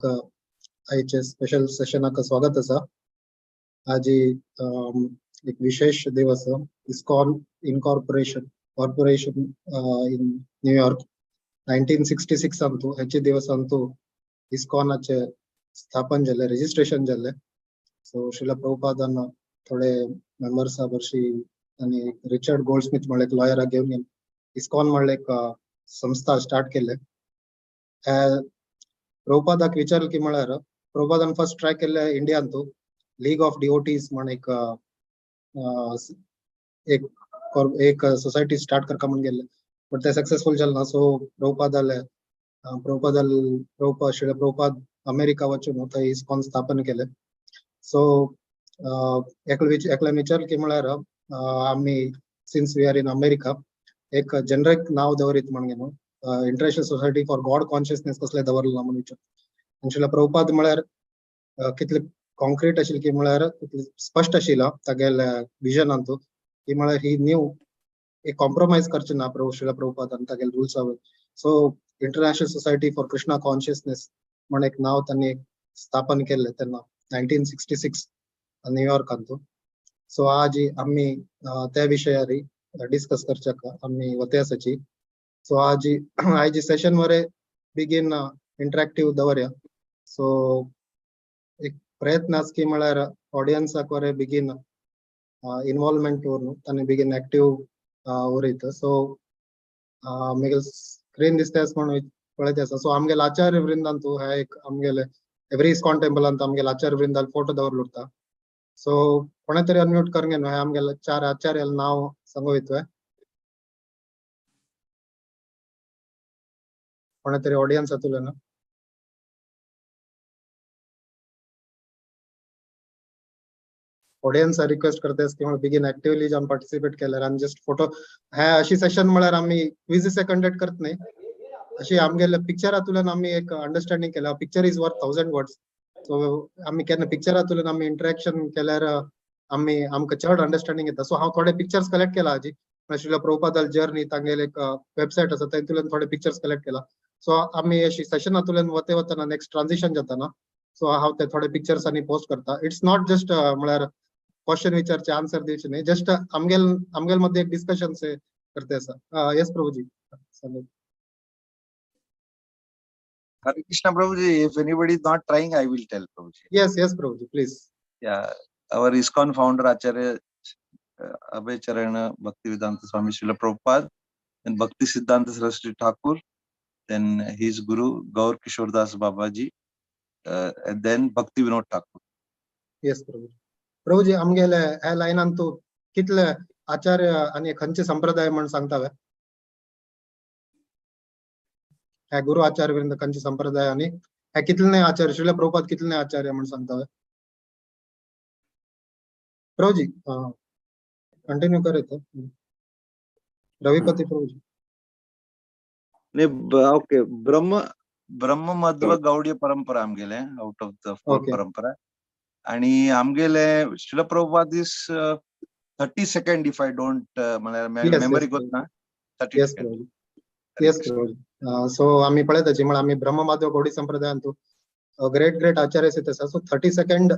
आयचे स्पेशल सेशनाक स्वागत असा. आज एक विशेष दिवस ISKCON incorporation corporation in New York 1966 Antu हेचे दिवस अंतू इस्कॉनाचे स्थापन झाले, रजिस्ट्रेशन झाले. सो श्रीला प्रभुपादान थोडे मेंबर्स वर्षी आणि रिचर्ड गोल्डस्मिथ म्हणले एक लॉयर घेऊन येऊन इस्कॉन म्हणले एक संस्था स्टार्ट केले. प्रभुपादाक विचारलं की म्हळ्यार प्रभुपादान फर्स्ट ट्राय केले इंडियान लीग ऑफ डिओटीज म्हण एक सोसायटी स्टार्ट करका म्हणून गेले, बट ते सक्सेसफुल झालं ना. सो श्री प्रभुपाद अमेरिका वचून थंय इस्कॉन स्थापन केले. सो एकल्यान विचारलं की म्हळ्यार आम्ही since we are in America एक जेनरिक नाव दवरीत म्हणून न्हू, International society for God Consciousness कसले दवरलें ना म्हणून विचार. श्रीला प्रभुपाद म्हळ्यार कितले कॉन्क्रीट आशिल्ले की म्हळ्यार स्पष्ट आशिल्लो तागेले विजनांतू की म्हळ्यार ही न्यू एक कॉम्प्रोमाइज करचे ना श्रीला प्रभुपादान तागेले रुल्सावर. So international society for Krishna consciousness म्हणून एक नाव त्यांनी स्थापन केले तेन्ना 1966 न्यूयॉर्कांतू. सो आज आम्ही त्या विशयार डिस्कस करच्याक आम्ही वते आसाची. सो आज सेशन वरे बिगीन इंटरॅक्टिव्ह दवरया. सो एक प्रयत्न आस की म्हळ्यार ऑडियन्साक वरे बेगीन इन्वॉल्वमेंट दवरून तांणी बेगीन एक्टिव्ह उरयत. सो आमगे स्क्रीन दिसता म्हणून पळयत आसा. सो आमगेले आचार्य वृंदांतू हे एक आमगेले एवरी इस्कॉन टेम्पलांत आमगेले आचार्य वृंदाल फोटो दवरलो उरता. सो कोणे तरी अनम्यूट करून घेन, हे आमगेले 4 आचार्याल नाव सांगू येतोय. कोणे तरी ऑडियन्स हातूंतल्यान ऑडियन्स रिक्वेस्ट करते की बेगीन एक्टिवली जाऊन पार्टिसिपेट केल्यार आनी जस्ट फोटो हे अशी सेशन म्हळ्यार आम्ही क्विजीस कंडक्ट करत नाही. अशी आमगेले पिक्चर हातूंतल्यान आम्ही एक अंडरस्टँडिंग केला. Picture is worth 1000 words. So आम्ही केन्ना पिक्चर हातूंतल्यान आम्ही इंटरॅक्शन केल्यार आमकां चड अंडरस्टँडिंग येता. सो हांव थोडे पिक्चर्स कलेक्ट केला हाजी. श्रीला प्रभुपादाल जर्नी तांगेले एक वेबसायट आसा तातूंतल्यान थोडे पिक्चर्स कलेक्ट केला. सो आम्ही अशी सेशन हातूंतल्यान वते वतना नेक्स्ट ट्रान्झिशन जाता. सो हांव ते थोडे पिक्चर्स आनी पोस्ट करता. इट्स नॉट जस्ट म्हळ्यार क्वेश्चन विचारचे आन्सर द्यायचे नाही, जस्ट आमगेल मध्ये एक डिस्कशन से करते ऐसा. Yes Prabhuji. Hare Krishna Prabhuji, if anybody is not trying, I will tell Prabhuji. Yes, Prabhuji, please. Yeah, our ISKCON founder Acharya Abhay Charana Bhaktivedanta Swami Srila Prabhupada, then Bhakti Siddhanta Saraswati Thakur, then his guru Gaur Kishore Das Babaji, and then Bhakti Vinod Thakur. Yes, Prabhuji. प्रभुजी आमगेले ह्या लायनान तू कितले आचार्य आणि खंयचे संप्रदाय म्हणून सांगतावे? ह्या गुरु आचार्य वृंद खंयचे संप्रदाय आणि ह्या कितले आचार्य श्रीला प्रभुपाद कितले आचार्य म्हणून सांगतावे? प्रभुजी कंटिन्यू करत रविपती प्रभुजी. ओके, ब्रह्म मध्व गौडीय परंपरा आमगेले आउट ऑफ द 4 परंपरा. आणि आमगेले Shrila Prabhupada is 30 second if I don't memory गोत ना 30 सेकंड. येस प्रभुजी. सो आम्ही पळयताची म्हळ्यार आम्ही ब्रह्म माधव गौडी संप्रदायांतू ग्रेट आचार्य सित आसा. सो 30 सेकंड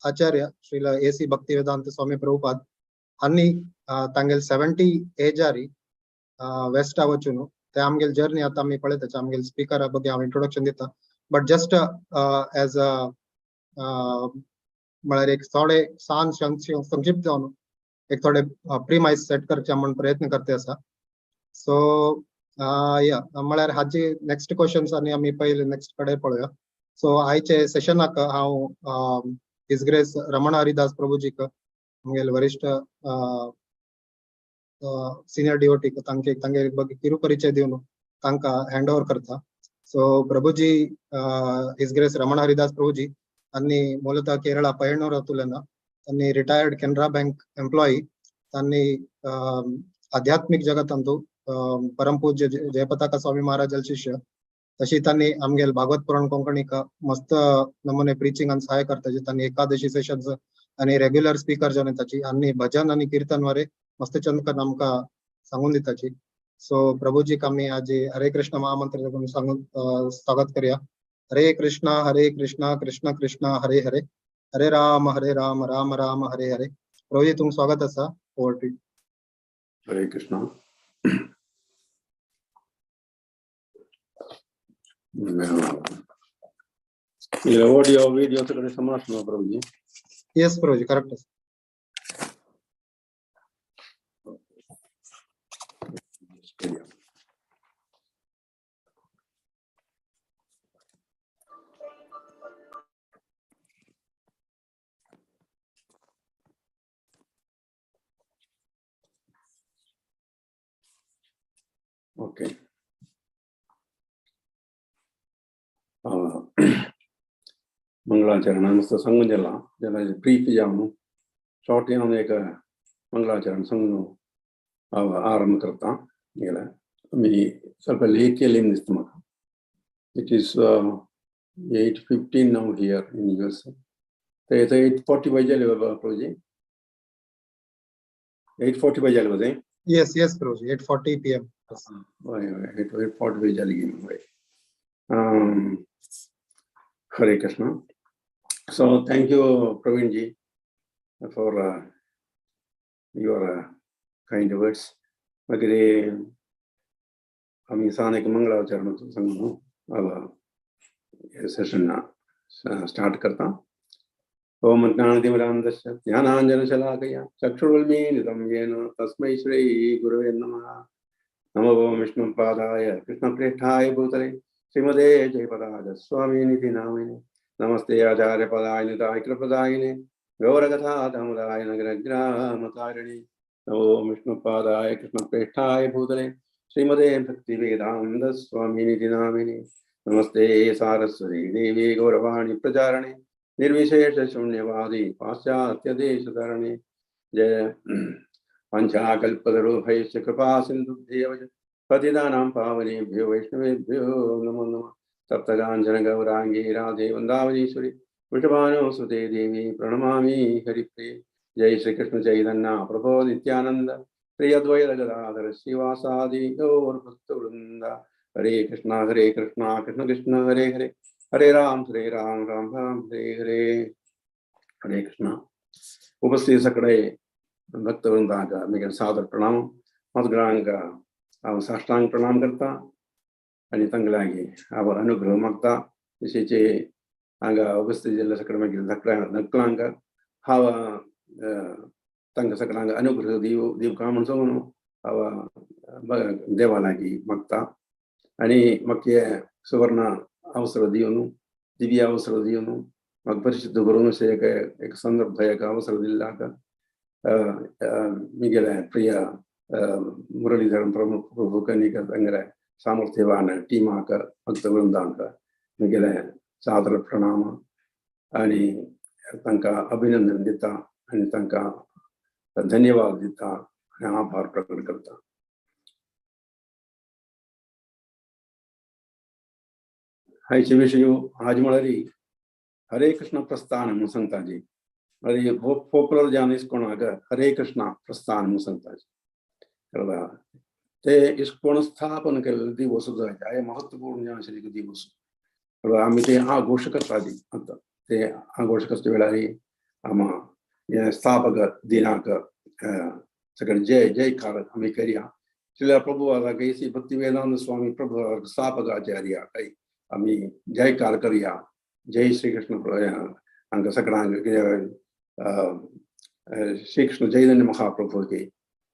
आचार्य श्रीला AC भक्तिवेदांत स्वामी प्रभुपाद हांणी तांगेल 70 एजारी वेस्ट वचून ते आमगेल जर्नी आता आम्ही पळयताचे. आमगेल स्पीकर बघे हांव इंट्रोडक्शन दिता, बट जस्ट एज म्हळ्यार एक थोडे संक्षिप्त जावन एक थोडे प्रीमाइस सेट करचे म्हणून प्रयत्न करते आसा. सो या म्हळ्यार हाजी नेक्स्ट क्वेश्चन्स आनी आमी पहिले नेक्स्ट कडे पळोवया. सो आयचे सेशनाक हांव हिज ग्रेस रमण हरिदास प्रभुजीक आमगेले वरिष्ठ सिनियर डिओटी तांगे किरू परिचय दिवन तांकां हँड ओव्हर करता. सो प्रभुजी हिज ग्रेस रमण हरिदास प्रभुजी आणि ಮೂಲತಃ ಕೇರಳ ಪಯ್ಯಣ್ಣೂರು हातूंतल्यान त्यांनी रिटायर्ड कॅनरा बँक एम्प्लॉई. त्यांनी आध्यात्मिक जगतांतू परमपूज्य जयपताका स्वामी महाराजाल शिष्य. तशी त्यांनी आमगेल भागवत पुराण कोंकणीक मस्त नमुने प्रिचिंग आणि सहाय्य करताचे. त्यांनी एकादशी सेशन्स आणि रेग्युलर स्पीकर जावन येताची आणि भजन आणि कीर्तन वरे मस्त चंदकन आमकां सांगून दिताची. सो प्रभुजीक आमी आज हरे कृष्ण महामंत्र सांगून स्वागत करूया. हरे कृष्णा कृष्णा कृष्णा हरे हरे, हरे राम राम राम हरे हरे. प्रभुजी तुम स्वागत असा. Over to you. Hare Krishna. ये ऑडियो वीडियो तो करे समझना प्रभु जी. यस प्रभुजी करेक्ट असा. ओके. मंगलाचरण मस्त संग जला जला ब्रीफ जाऊं शॉर्ट यहाँ एक मंगलाचरण संग आरंभ करता ये ला मी सब लेट के लिए निस्तमक. It is 8:15 now here in US. तो ये तो 8:40 बजे ले बाबा प्रभु जी. 8:40 बजे ले बजे. Yes, yes, Prabhuji. 8:40 p.m. Yes. 8:40 बजे लगी मुझे. Hare Krishna. So thank you, Praveen ji, for your kind words. Magre हम इंसान एक मंगलाचरण संग अब सेशन स्टार्ट करता. ओम ज्ञानतिमिरान्धस्य ज्ञानाञ्जनशलाकया चक्षुरुन्मीलितं येन तस्मै श्री गुरवे नमः. नमो विष्णुपादाय कृष्णप्रेष्ठाय भूतले श्रीमते जयपदाय स्वामिनिधि नामिने. नमस्ते आचार्य पदाय निताय कृपदायिने गौरकथा दामोदाय नगरग्रामतारिणे. नमो विष्णुपादाय कृष्णप्रेष्ठाय भूतले श्रीमते भक्तिवेदान्त स्वामिनिधि नामिने. नमस्ते सारस्वती देवी गौरवाणी प्रचारणे निर्विशेष शून्यवादी पाश्चात्य देश धरणे. जय पंचाकल्पतरुभ्यश्च कृपा सिन्धुभ्येव पतितानां पावनेभ्यो वैष्णवेभ्यो नमो नमः. सप्तकाञ्चन गौरांगी राधे वृन्दावनेश्वरी वृषभानुसुते देवी प्रणमामि हरिप्रिये. जय श्री कृष्ण चैतन्य प्रभो नित्यानंद श्री अद्वैत गदाधर श्रीवासादि गौरभक्तवृंद. हरे कृष्ण कृष्ण कृष्ण हरे हरे, हरे राम राम राम हरे हरे. हरे कृष्ण. उपस्थित सकड़े भक्तवृंदा का मेरे सादर प्रणाम. मतग्रहण का साष्टांग प्रणाम करता आणि तंगलागी अनुग्रह मागता. विशेषचे हांगा उपस्थित जिल्हा सकड मागीर नकलांक हांव तांकां सगळ्यांक अनुग्रह दिवका म्हणून हांव देवा लागी मागता. आणि म्हाका सुवर्ण अवसर दिवन दिव्य अवसर दिवन म्हाका परिशुद्ध करून अशें एक संदर्भ एक अवसर दिल्ल्याक मिगेले प्रिय मुरलीधरन प्रभू कनिक तांगेले सामर्थ्यवान टीमाक भक्तवृंदांक मिगेले सादर प्रणाम आणि तांकां अभिनंदन दिता आणि तांकां धन्यवाद दिता आणि आभार प्रकट करता. हायचे विषय आज म्हळ्यार हरे कृष्ण प्रस्थान म्हणून सांगता जी. म्हळ्यार पॉप्युलर जावन इस्कॉनाक हरे कृष्ण प्रस्थान म्हणून सांगता जी. कळ्ळा. ते इस्कॉन स्थापन केल्लो दिवस जो आहे महत्वपूर्ण आशिल्लो दिवस. आमी ते आघोश करता जी. आतां ते आघोश करचे वेळार आमी स्थापक दिनाक सगळे जय जयकार आमी करया. श्रील प्रभुपादा कैसी भक्तिवेदांत स्वामी प्रभु स्थापक आचार्य काही आमी जयकार करया. जय श्री कृष्ण हांकां सगळ्यांक श्री कृष्ण चैतन्य महाप्रभू की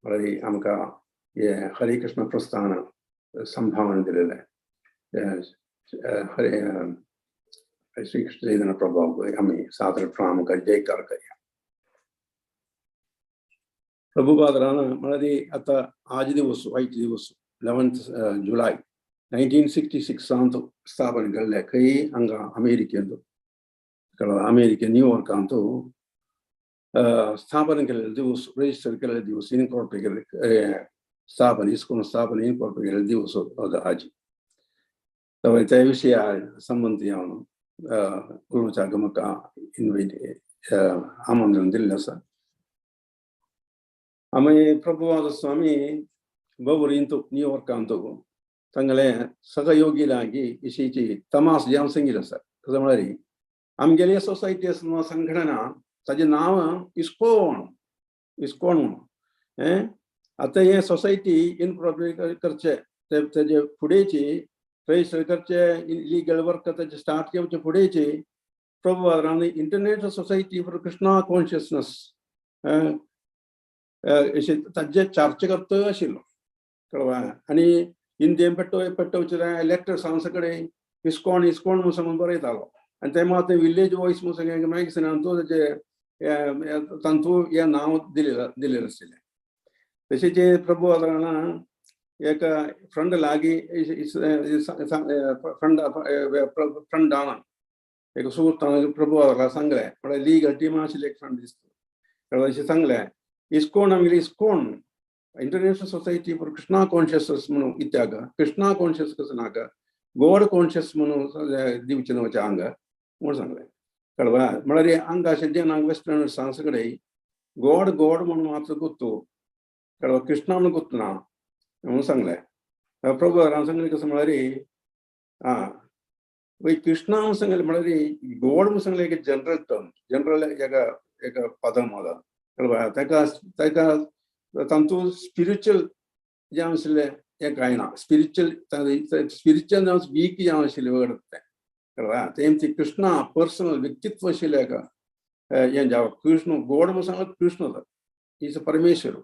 म्हळ्यार आमकां हे हरे कृष्ण प्रस्थान संभावना दिलेले. हरे श्री कृष्ण चैतन्य प्रभू आमी सादर प्रणाम कर जयकार करया. प्रभुपादान म्हळ्यार आतां आज दिवस वायट दिवस 11th जुलय 1966 स्थापन केल्ले खंय हांगा अमेरिकेंत अमेरिकेन न्यूयॉर्कांत स्थापन केल्ले दिवस रजिस्टर केल्ले दिवस इनकॉर्पोरेटेड स्थापन इस्कॉन स्थापन इनकॉर्पोरेटेड दिवस आज. त्या विशया संबंधी हांव गुरुचाक म्हाका आमंत्रण दिल्लें आसा. आमी प्रभुपाद स्वामी बवरींत न्यूयॉर्कांत तांगले सहयोगीलागी इशीची तमास जाम संगीला सर कसं म्हणाली आमगेले सोसायटी असं संघटना ताजे नाव इस्कॉन म्हणून आता हे सोसायटी इनकॉर्पोरेट करचे तेजे फुडेची रजिस्टर करचे लीगल वर्क ताजे स्टार्ट केवचे फुडेची प्रभुवादारान international society for Krishna consciousness ताजे चर्चा करता आशिल्लो कळवा आनी इंडियन पेट्टोवचे लेक्चर सांसकडे इस्कॉन म्हणून बरयतालो आनी ते मात विलेज वॉइस म्हणून मॅगझिनान तो ताचे तांतू हे नांव दिलेलें आशिल्लें तशेंच प्रभुवादारान एक फ्रंट लागी फ्रंट डावना एक सुहृत प्रभुवादारा सांगलें म्हळ्यार लीगल टीम आशिल्लें एक फ्रंट दिसता अशें सांगलें इस्कॉन आमगेली ISKCON international society for Krishna consciousness म्हणून इत्याग कृष्णा कॉन्शियस कसं नाका गॉड कॉन्शियस म्हणून दिवचे नवचे हांग म्हणून सांगलें कळवा म्हळ्यार हांगा अशें जे हांगा वेस्टर्न सांस कडेन गॉड म्हणून मात्र गुर्तू कळवा कृष्णा म्हणून गुर्तू ना म्हणून सांगलें प्रभुवादारान सांगलें कसं म्हळ्यार वय कृष्णा म्हणून सांगलें म्हळ्यार गॉड म्हणून सांगलें एक जनरल टर्म जनरल एक पदम आसा कळवा ताका तांतू स्पिरिच्युअल जे आशिल्लें हें कांय ना स्पिरिच्युअल जावन वीक जावन आशिल्लें वगड तें कळवा तें कृष्णा पर्सनल व्यक्तित्व आशिल्लें हें जावं कृष्ण गॉड म्हणून सांगत कृष्ण इज परमेश्वर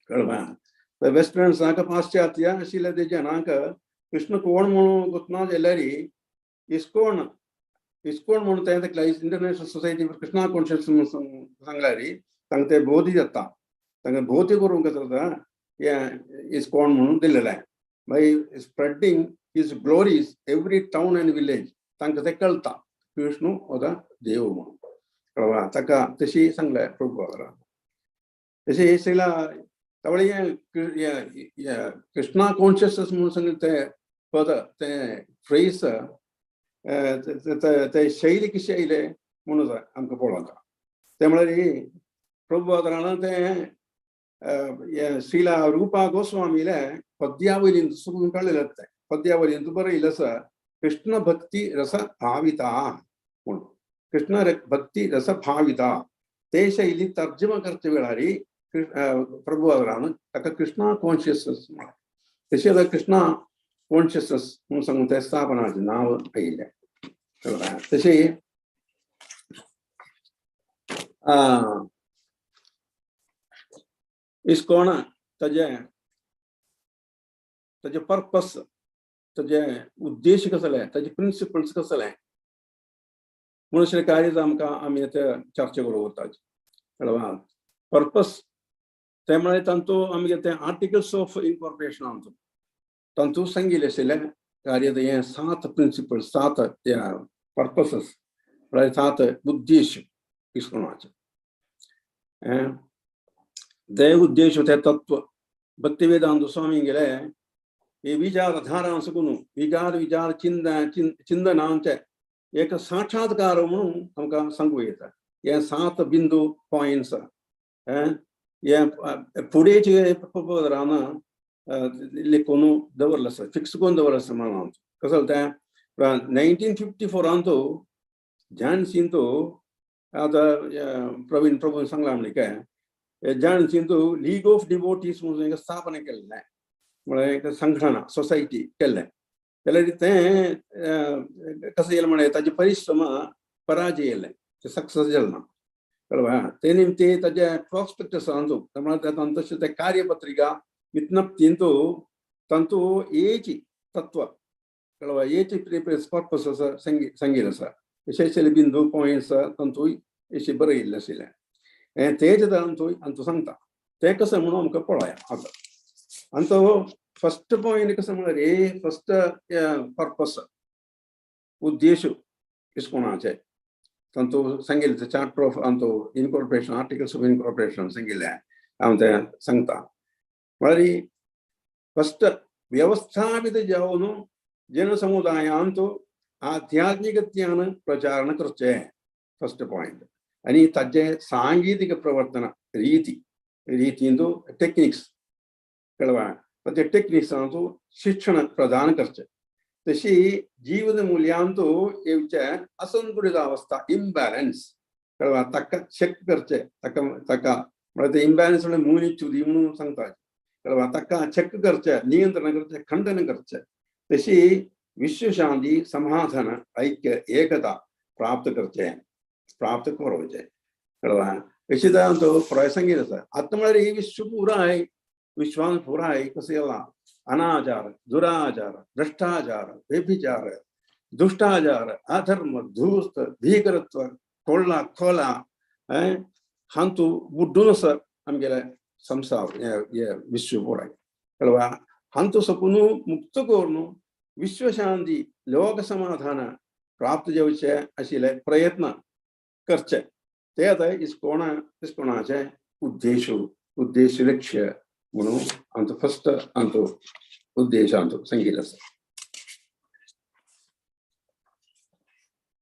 कळवा वेस्टर्न सांगा पाश्चात्य आशिल्लें तेजे नाक कृष्ण कोण म्हणून गुतना जाल्यार इस्कॉन म्हणून तें international society for Krishna consciousness सांगल्यार तांकां ते भोवती जाता तांकां भोवती करूंक जाता हें इस्कॉन म्हणून दिलेलें आहे मागीर spreading his glories every town and village तांकां तें कळटा कृष्ण होता देव म्हणून कळवा ताका तशी सांगलें प्रभुवादारान तशें शिला तावळे कृष्णा कॉन्शियसनेस म्हणून सांगलें तें पद तें फ्रेज ते शैली कशी आयले म्हणून आमकां पळोवंक ते म्हळ्यार प्रभुवादारान तें श्रीला रूपा गोस्वामीले पद्यावलीन सुरून काडलेलें तें पद्यावलीन बरयलें आसा कृष्ण भक्ती रस भाविता म्हणून कृष्ण भक्ती रस भाविता ते शैली तर्जुमा करचे वेळार प्रभुवादारान ताका कृष्णा कॉन्शियसनेस म्हळ्यार तशें कृष्णा कॉन्शियसनेस म्हणून सांगून त्या स्थापनाचें नांव आयिल्लें तशें इस्कॉन ताजे पर्पस ताजे उद्देश कसले ताजे प्रिंसिपल्स कसले म्हणून अशें कार्य आमकां आमी आतां चर्चा करूं वतात कळवा पर्पस ते म्हळ्यार तांतू आमगे ते आर्टिकल्स ऑफ इनकॉर्पोरेशन तांतू सांगिल्लें आशिल्लें कार्य हें 7 प्रिंसिपल्स 7 पर्पसेस म्हळ्यार 7 उद्देश इस्कॉनाचे ते उद्देश ते तत्व भक्तिवेदांत स्वामी गेले हे विचारधारा सकून विचार चिंतनांचे एक साक्षात्कार म्हणून आमकां सांगूं येता हे 7 बिंदू पॉइंट्स हे फुडेचे प्रभुवादारान लिखून दवरलें आसा फिक्स करून दवरलें आसा म्हणून कसो तें 1954 झांसीन तो आतां प्रभून सांगलां म्हणलें काय झांसीन तो लीग ऑफ डिवोटीज म्हणून एक स्थापना केल्लें म्हळ्यार एक संघटना सोसायटी केल्लें जाल्यार तें कशें येलें म्हळ्यार ताजे परिश्रम पराजय येयलें ते सक्सेस जालें ना कळवा ते निमते ताजे प्रॉस्पेक्टस म्हळ्यार तशें ते कार्यपत्रिका विज्ञप्तीन तांतू एची तत्व कळवा एची पर्पस आसा सांगिल्लें आसा अशे बिंदू पॉइंट्स तांतूय अशें बरयल्लें आशिल्लें तेच तांतू सांगता ते कसं म्हणून आमकां पळोवया आतां आनी तो फर्स्ट पॉइंट कसं म्हळ्यार फर्स्ट पर्पस उद्देश इस्कॉनाचे तांतू सांगिल्लें charter of incorporation articles of incorporation सांगिल्लें हांव तें सांगता म्हळ्यार फर्स्ट व्यवस्थापित जावन जनसमुदायांत आध्यात्मिकत्यान प्रचारण करचें फर्स्ट पॉइंट आनी ताजे सांगीतिक प्रवर्तन रितीन टेक्निक्स कळवा ते टेक्निक्स हांव शिक्षण प्रदान करचें तशी जीवन मूल्यांतू येवचे असंतुलित अवस्था इम्बॅलन्स कळवा ताका चेक करचें ताका ताका म्हळ्यार ते इम्बॅलन्स म्हणल्यार मुनी चुदी म्हणून सांगता कळवा ताका चेक करचें नियंत्रण करचें खंडन करचें तशी विश्वशांती समाधान ऐक्य एकता प्राप्त करचें प्राप्त करचें कळवा अशी तो प्रसंगीत आसा आतां म्हळ्यार ही विश्व पुराय विश्वान पुराय कसो येला अनाचार दुराचार भ्रष्टाचार व्यभिचार दुष्टाचार अधर्म धूर्त भीकरत्व कोळ्ळा खोला हांतू बुड्डून आसा आमगेले संसार हे विश्व पुराय कळवा हांतू सपून मुक्त करून विश्वशांती लोक समाधान प्राप्त जावचे आशिल्ले प्रयत्न करचे ते आतां इस्कॉनाचे उद्देश लक्ष्य म्हणून आमचो फर्स्ट आमचो उद्देश आमचो संगीत आसा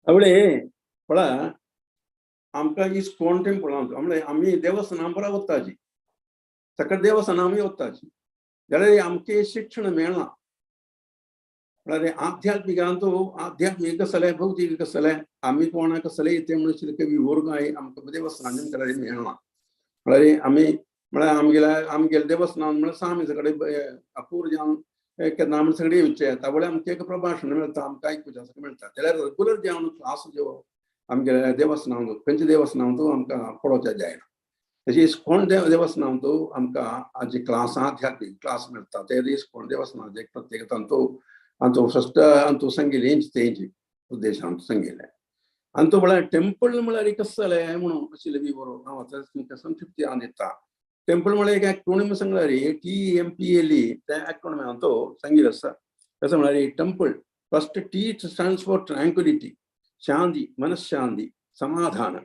आवडे पळय आमकां इस्कॉन टेंपलांत म्हणजे आमी देवस्थानां बरा वताची सकाळ देवस्थानां आमी वताची जाल्यार आमचें शिक्षण मेळना म्हळ्यार आध्यात्मिकांतू आध्यात्मीक कसले भौतीक कसले आमी कोणाक कसले येते म्हणून कवी वर्गाय आमकां देवस्थानांत मेळना म्हळ्यार आमी म्हळ्यार आमगेले देवस्थानांत म्हळ्यार स्वामी कडेन अपूर जावन केन्ना आमी सगळे येवचे तावळे आमकां एक प्रभाशण मेळटा आमकां आयकुचें मेळटा जाल्यार रेगुलर जेवण क्लास जेवप आमगेल्या देवस्थानांत खंयच्या देवस्थानांतू आमकां पळोवचें जायना तशी इस्कॉन देवस्थानांतू आमकां हाजी क्लास आध्यात्मीक क्लास मेळटा ते इस्कॉन देवस्थानाचे प्रत्येक आमचो फर्स्ट आमचो संगीत तेंची उद्देश आमचो संगीत आनी तो म्हळ्यार टेंपल म्हळ्यार कसो जालें म्हणून आशिल्लें बी बरो हांव आतां तुमकां संक्षिप्त हांव दिता टेंपल म्हळ्यार एक एक्रोनीम सांगल्यार TMPLE त्या एक्रोनिमांतो संगीत आसा कसो म्हळ्यार temple first T stands for tranquility शांती मनशांती समाधान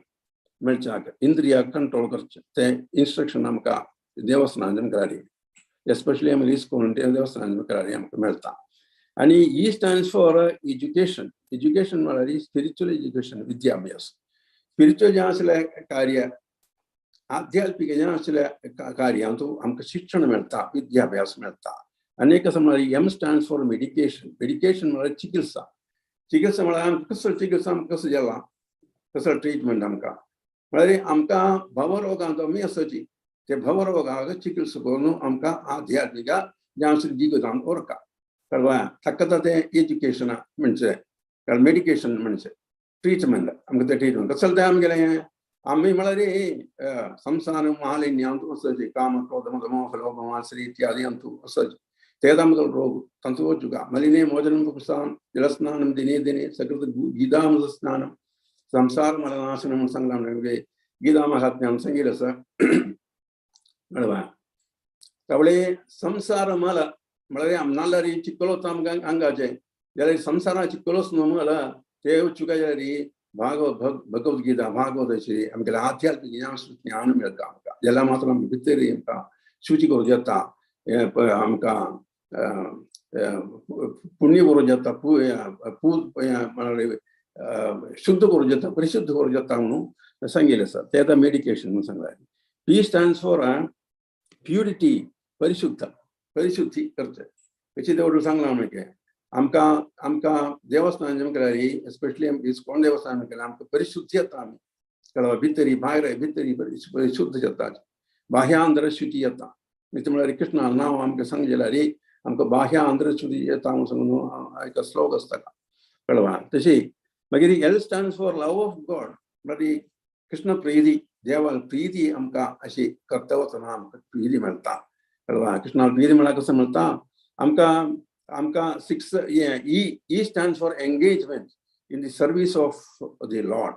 मेळच्याक इंद्रिया कंट्रोल करचें ते इन्स्ट्रक्शन आमकां देवस्थानांत मेळटाली एस्पेशली आमी इस्कॉन देवस्थानांत मेळटाली आमकां मेळटा आनी E stands for education education म्हळ्यार स्पिरिच्युअल एज्युकेशन विद्याभ्यास स्पिरिच्युअल जें आसलें कार्य आध्यात्मिक जें आसलें कार्यांतू आमकां शिक्षण मेळटा विद्याभ्यास मेळटा आनी एक आसा म्हळ्यार M stands for medication medication म्हळ्यार चिकित्सा चिकित्सा म्हळ्यार आमकां कसो चिकित्सा आमकां कसो जाला कसो ट्रिटमेंट आमकां म्हळ्यार आमकां भवरोगांत आमी आसाची ते भवरोगाक चिकित्सा करून आमकां आध्यात्मिका जें आसलें जिगतांत उरता कळ्ळें ताका तें एज्युकेशन म्हणचें मेडिकेशन म्हणचें ट्रिटमेंट आमकां तें ट्रिटमेंट कसो तें आमगेलें आमी म्हळ्यार संसार मालिन्यांत वचची काम क्रोध मद मोह लोभ मात्सर्य इत्यादि अंतू वचची तेच आमकां रोग तांचो वचुका मलिने मोचनं पुंसां जलस्नानं दिने दिने सकृत गीतामृत स्नानं संसार मलनाशनं म्हूण सांगलां म्हणजे गीता महात्म्यान सांगिल्लें आसा कळ्ळें तावळे संसार मल म्हळ्यार नाल्यार चिकलोच आमकां आंगाचे जाल्यार संवसाराक चिकलोच न्हू म्हळ्यार ते वचुका जाल्यार भगवद्गीता भागवत अशी आमगेलें आध्यात्मीक ज्ञान मेळटा आमकां जाल्यार मात्र आमकां भितर आमकां शुची करूं येता आमकां पुण्य करूं येता शुद्ध करूं येता परिशुद्ध करूं येता म्हणून सांगिल्लें आसा तें आतां मेडिकेशन म्हणून सांगलां P स्टँड्स फॉर प्युरिटी परिशुद्धी करचें हेची तेवढं सांगलां आमकां आमकां देवस्थान जें केल्यार एस्पेशली इस्कॉन देवस्थान केल्यार आमकां परिशुद्धी येता आमी कळ्ळें भितरी भायर भितरी परिशुद्ध जाता बाह्य आंतर शुची येता म्हळ्यार कृष्णा नांव आमकां सांग जाल्यार आमकां बाह्य आंतर शुची येता म्हणून सांगून एक श्लोक आसता कळ्ळें तशी मागीर L stands for love of God म्हळ्यार कृष्ण प्रिती देवाल प्रिती आमकां अशी करता वचना आमकां प्रिती मेळटा कळ्ळें कृष्णाल प्रिती म्हळ्यार कसो मेळटा आमकां 6 E stands for engagement in the service of the Lord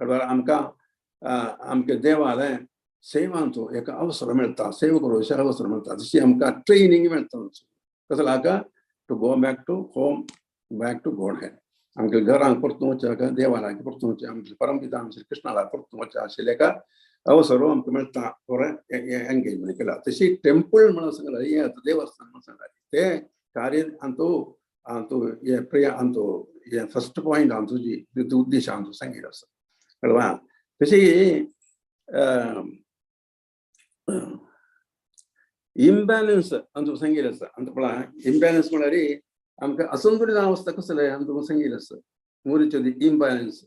कळ्ळें आमकां देवालय सेवांचो एक अवसर मेळटा सेवा करूंक अवसर मेळटा तशी आमकां ट्रेनिंग मेळटा कसो लागा to go back to home back to Godhead आमच्या घरांक परतून वचचे देवालयाक परतून वचचें आमचे परमपिता आमचे कृष्णाला परतून वचचें आशिल्लें का अवसर आमकां मेळटा एंगेजमेंट केला तशी टेंपल म्हणून सांगलां हें देवस्थान म्हणून सांगलां ते कार्य आमचो हे प्रिय आमचो हे फर्स्ट पॉयंट आमचो जी उद्देश आमचो सांगिल्लो आसा कळ्ळें तशी इम्बॅलन्स अंतू सांगितलं असतं अंत पळा इम्बॅलन्स म्हळ्यार आमकां असंतुलित अवस्था कसले अंतू सांगितलं असतं मुरीचे इम्बॅलन्स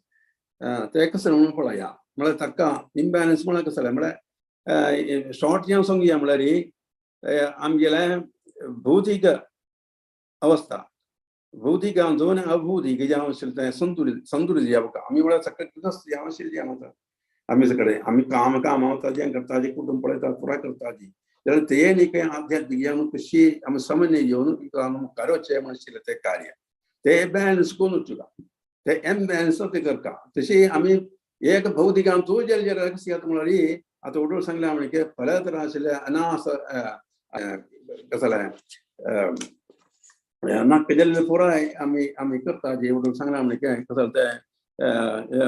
ते कसं म्हणून पळया म्हळ्यार ताका इम्बॅलन्स म्हळ्यार कसं म्हळ्यार शॉर्ट जें सांगया म्हळ्यार आमगेले भौतीक अवस्था भौतिक दोन अभौतिक जें आशिल्लें संतुलित संतुलित जेवका आमी म्हळ्यार सगळें जें आशिल्लें जें आसा आमी सगळे आमी काम वता जें करता जें कुटुंब पळयता पुराय करता जी जाल्यार ते न्ही खंय आध्यात्मीक जेवण कशी आमी समन्वय घेवन मुखार वचचें म्हण आशिल्लें तें कार्य ते बॅलन्स करून तुका ते एम्बॅलन्स ते करता तशी आमी एक भौतिकान तूं जें कशी जाता म्हळ्यार आतां उडोळ सांगल्या म्हणजे फळत आशिल्ले अनास कसलें नाक केलेले पुराय आमी करता जे उडोळ सांगल्या म्हणजे कसं ते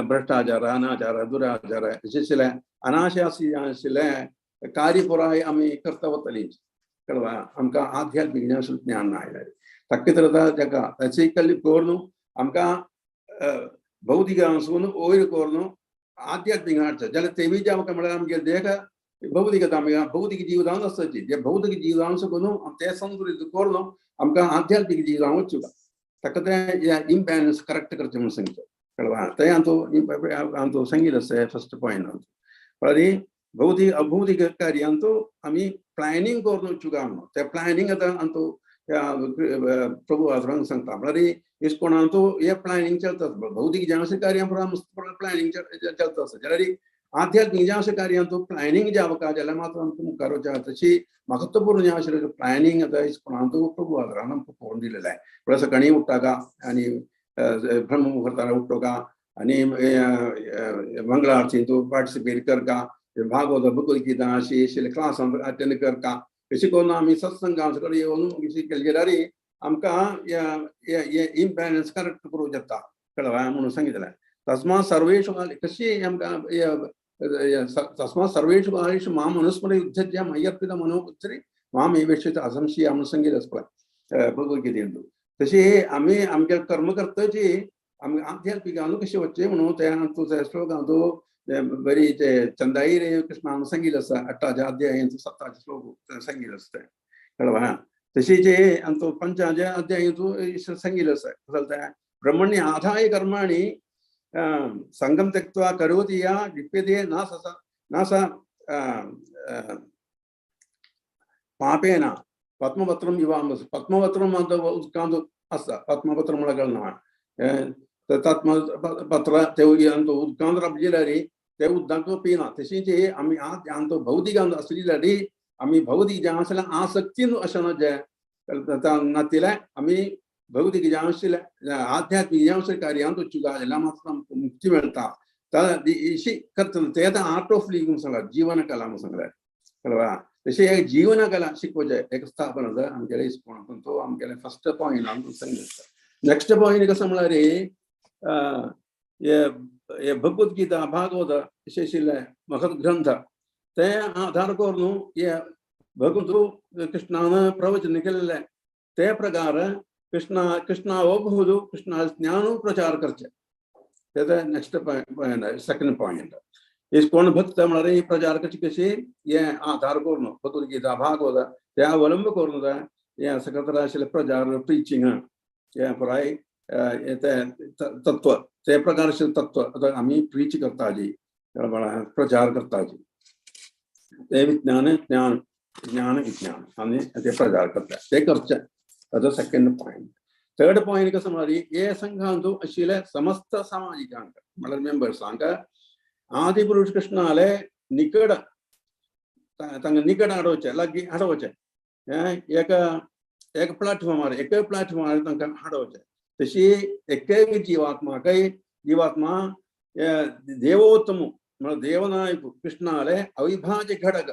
भ्रष्टाचार अनाचार दुराचार अशें अनाशासी आशिल्लें कार्य पुराय आमी करता वतलीं कळवा आमकां आध्यात्मीक ज्ञान ना आयलें ताका कितें जाता ताका ताची कल्ली करून आमकां भौतिकांसून वयर करून आध्यात्मीक हाडचें जाल्यार तेवी जें आमकां म्हळ्यार आमगे देह भौतिकता भौतीक जिवन आसची जे भौतीक जिवन करून ते संतुलित करून आमकां आध्यात्मीक जिवन वचचें ताका तें इम्बॅलन्स करेक्ट करचें म्हणून सांगचें कळवा तें हांव सांगितलें आसता फर्स्ट पॉयंट म्हळ्यार भौतिक अभौतिक कार्यांतू आमी प्लॅनिंग करून वचचें म्हणून तें प्लॅनिंग आतां प्रभू आजरांक सांगता म्हळ्यार इस्कॉनांतू हे प्लॅनिंग चलता भौतिक जें अशें कार्यां प्लॅनिंग चलता आसता जाल्यार आध्यात्मीक जें अशें कार्यांतू प्लॅनिंग जें आमकां जाल्यार मात्र आमकां मुखार वचचें तशी महत्वपूर्ण जें आशिल्लें प्लॅनिंग आतां इस्कॉनांतू प्रभू आजरान आमकां पळोवन दिलेलें आहे म्हळ्यार सकाळीं उठ्ठा का आनी ब्रह्म मुहूर्तार उठ्ठो का आनी मंगळा आरतींतू पार्टिसिपेट कर का भागवत भगवद्गीता अशी क्लास अटेंड कर का अशें करून आमी सत्संगां कडेन येवन केलें जाल्यार आमकां इम्बॅलन्स करेक्ट करूं येता कळ्ळें म्हणून सांगितलें तस्मात् सर्वेषु कशी आमकां तस्मात् सर्वेषु कालेषु माम् अनुस्मर युद्धज्ञ मय्यर्पित मनोबुद्धिः माम् एवेष्यति असंशयः म्हणून सांगितलें आसता भगवद्गीतेंतू तशी आमी आमगे कर्म करतची आमी आध्यात्मिकांतू कशें वचचें म्हणून त्या श्लोकांतू बरी ते चंदाई रे कृष्णान सांगितलें आसता 8 अध्यायांतू 7 श्लोक सांगितलें आसता कळ्ळें तशी जे आमचो 5 अध्यायांतू सांगितलें आसता ब्रह्मण्य आधाय कर्माणि संगम त्यक्त्वा करोति या लिप्यते न सा पापेन पद्मपत्रम इवामस पद्मपत्रम उदकांत आसता पद्मपत्र म्हळ्यार पत्र ते उदकांत राबले जाल्यार ते उदकांत पिना तशीच आमी आमचो भौतिकांत आसली जाल्यार आमी भौतीक जें आसलें आसक्तीन अशें नातिल्या आमी भौतीक जें आशिल्लें आध्यात्मीक जें आशिल्लें कार्यांत वचचें जाल्यार मात्र आमकां मुक्ती मेळटा अशी करता ते आतां आर्ट ऑफ लिव्हिंग म्हणून सांगलां जीवन कला म्हणून सांगल्यार कळ्ळें तशें एक जीवन कला शिकोवचें एक स्थापन आसा आमगेले इस्कॉनांतून तो आमगेले फर्स्ट पॉयंट आमकां सांगितलो नेक्स्ट पॉयंट कसो म्हळ्यार भगवद्गीता भागवत अशें आशिल्ले महत् ग्रंथ ते आधार करून हे भगवंत कृष्णान प्रवचन केलेले ते प्रकार कृष्णा अवबोधू कृष्णा ज्ञान प्रचार करचे तेचा next point second point ISKCON भक्त म्हळ्यार प्रचार कशी हे आधार करून भगवद्गीता भागवत ते अवलंब करून हे असं करता आशिल्ले प्रचार प्रिचींग हे पुराय तत्व ते प्रकारचे तत्व आमी प्रीच करता जी प्रचार करता जी ते विज्ञान ज्ञान ज्ञान विज्ञान आनी ते प्रचार करता ते करचे ताचो सेकंड पॉयंट थर्ड पॉयंट कसो म्हळ्यार हे संघांतू आशिल्ले समस्त सामाजिकांक म्हळ्यार मेंबर्सांक आदिपुरुष कृष्णाले निकट तांकां निकट हाडोवचे लागीं हाडोवचे एक प्लॅटफॉर्मार तांकां हाडोवचे तशी एके जीवात्मा देवोत्तम म्हळ्यार देवनायक कृष्णाले अविभाज्य घटक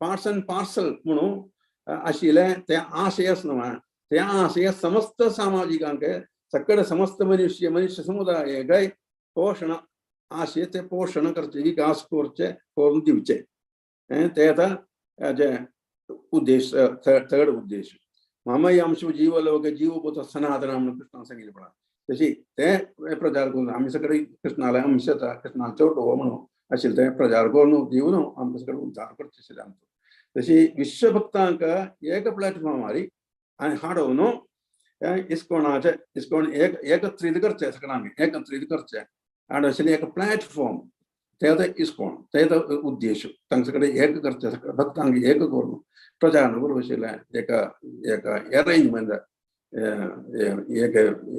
पार्ट्स एंड पार्सल म्हणून आशिल्ले ते आशयस न्हय ते आशय समस्त सामाजिकांक सकल समस्त मनुष्य समुदाय पोषण आशय ते पोषण करचे विकास करचे करून दिवचे ते आतां जे उद्देश थर्ड उद्देश मामयांश जीवलोक जीवभूत सनातन म्हणून कृष्णान सांगितलें पळय तशी ते प्रचार करून आमी सगळे कृष्णाले अंश येता कृष्णाचो म्हणून आशिल्ले ते प्रचार करून दिवन आमकां सगळे उद्धार करचे आशिल्ले आमचो तशी विश्वभक्तांक एक प्लॅटफॉर्म आरी आणि हाडो नो इस्कॉनाचे इस्कॉन एकत्रित करचे सगळ्यांक एकत्रित करचे आणि अशें एक प्लॅटफॉर्म तें इस्कॉन तें उद्देश तांचे कडेन एक करचे भक्तांक एक करून प्रचार करून अशें एक अरेंजमेंट एक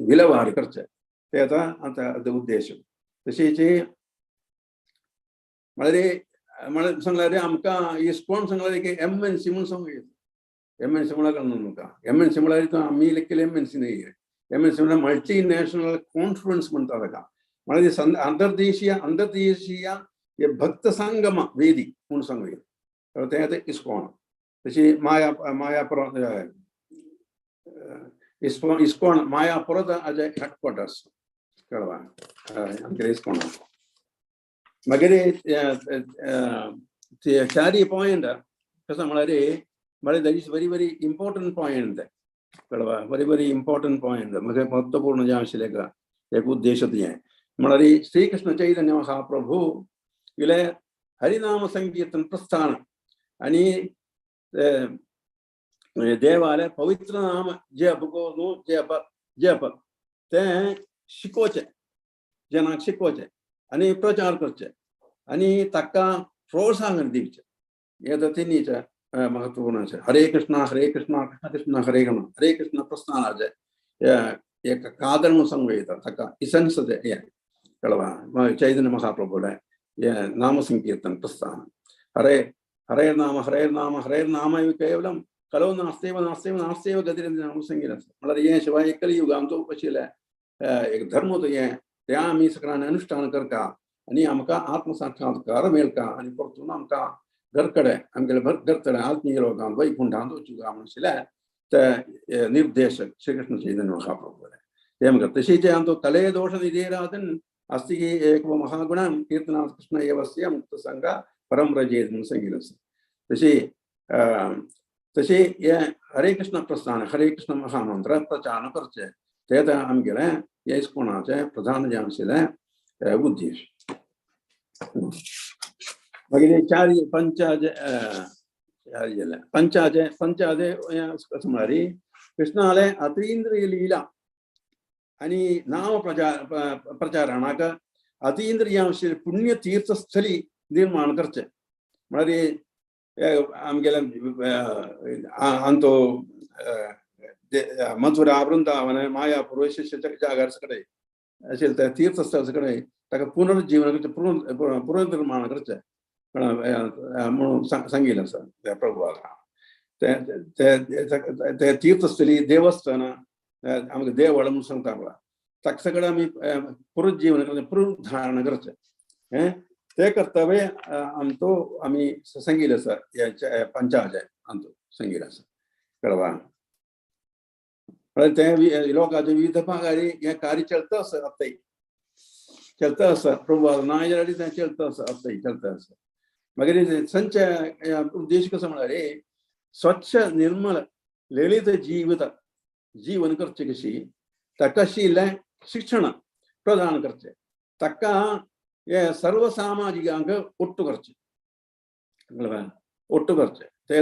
विलेवार करचे तें आतां उद्देश तशेंच म्हळ्यार सांगल्यार आमकां इस्कॉन सांगल्यार एक MNC म्हणून सांगूं MNC म्हळ्यार कळना म्हाका MNC म्हळ्यार आमी केले MNC न्हय MNC म्हळ्यार मल्टीनॅशनल कॉन्फरन्स म्हणटा ताका म्हळ्यार अंतर्देशीय भक्त संगम वेदी म्हणून सांगूं तें इस्कॉन तशी इस्कॉन मायापुरत हाजे हेडक्वॉर्टर्स कळवा आमगे इस्कॉन मागीर चारी पॉयंट कसं म्हळ्यार that is very very important point ते कळवा व्हेरी व्हेरी इम्पॉर्टंट पॉयंट म्हाका महत्वपूर्ण जें आशिल्लें एक उद्देश हें म्हळ्यार श्री कृष्ण चैतन्य महाप्रभू इले हरिनाम संकीर्तन प्रस्थान आनी देवाले पवित्र नाम जप जप तें शिकोवचें जनाक शिकोवचें आनी प्रचार करचें आनी ताका प्रोत्साहन दिवचें हें तिनीचें महत्वपूर्ण हरे कृष्णा कृष्ण कृष्ण हरे कृष्ण प्रस्थानाचें एक कादर म्हणून सांगूं येता ताका इसेन्स हें कळवा चैतन्य महाप्रभुले नाम संकीर्तन प्रस्थान हरे नाम हरे नाम केवलम कलो नास्तेव नास्तेव नास्तेव गतिरेंद्र संगीत म्हळ्यार हें शिवाय कलियुगांचो आशिल्लें एक धर्म तो हें तें आमी सगळ्यांनी अनुष्ठान करता आनी आमकां आत्मसाक्षात्कार मेळटा आनी परतून आमकां घर कडेन आमगेले घर कडेन आत्मीय लोकांक वैकुंठांत वचूंक म्हण आशिल्लें ते निर्देश श्री कृष्ण चैतन्य महाप्रभुले ते आमकां तशेंच आमचो कले दोष निधेरातन अस्ति एक महागुणं कीर्तनात् कृष्ण एवस्य मुक्त संग परम रजेत म्हणून सांगिल्लें आसा तशें हे हरे कृष्ण प्रस्थान हरे कृष्ण महामंत्र प्रचार करचे तें आमगेलें हे इस्कॉनाचें प्रधान जें आशिल्लें उद्देश मागीर चारी पंचाजे म्हळ्यार कृष्णाले अतींद्रिय लीला आनी नाम प्रचारणाक अतींद्रिय पुण्यतीर्थस्थली निर्माण करचें म्हळ्यार आमगेले आमचो मथुरा वृंदावन मायापूर जाग्यार सगळे आशिल्ले त्या तीर्थस्थळ सगळे ताका पुनर्जीवन करचें पुनर्निर्माण करचें म्हणून सांगिल्लें आसा त्या प्रभुवाक ते तीर्थस्थळी देवस्थान आमकां देवळ म्हणून सांगता पळय ताका सगळें आमी पुनर्जीवन करचें पुनरुद्धारण करचें ते कर्तव्य आमचो आमी सांगिल्लें आसा ह्या पंचाचे आमचो सांगिल्लें आसा कळवा ते लोकांचे विविध भागारी हें कार्य चलता आसा प्रभु नायराडी तें चलता आसा मागीर संचय उद्देश कसो म्हळ्यार स्वच्छ निर्मल ललित जीवन करचें कशी ताका आशिल्लें शिक्षण प्रदान करचें ताका हे सर्व सामाजिकांक ओट्टू करचें तें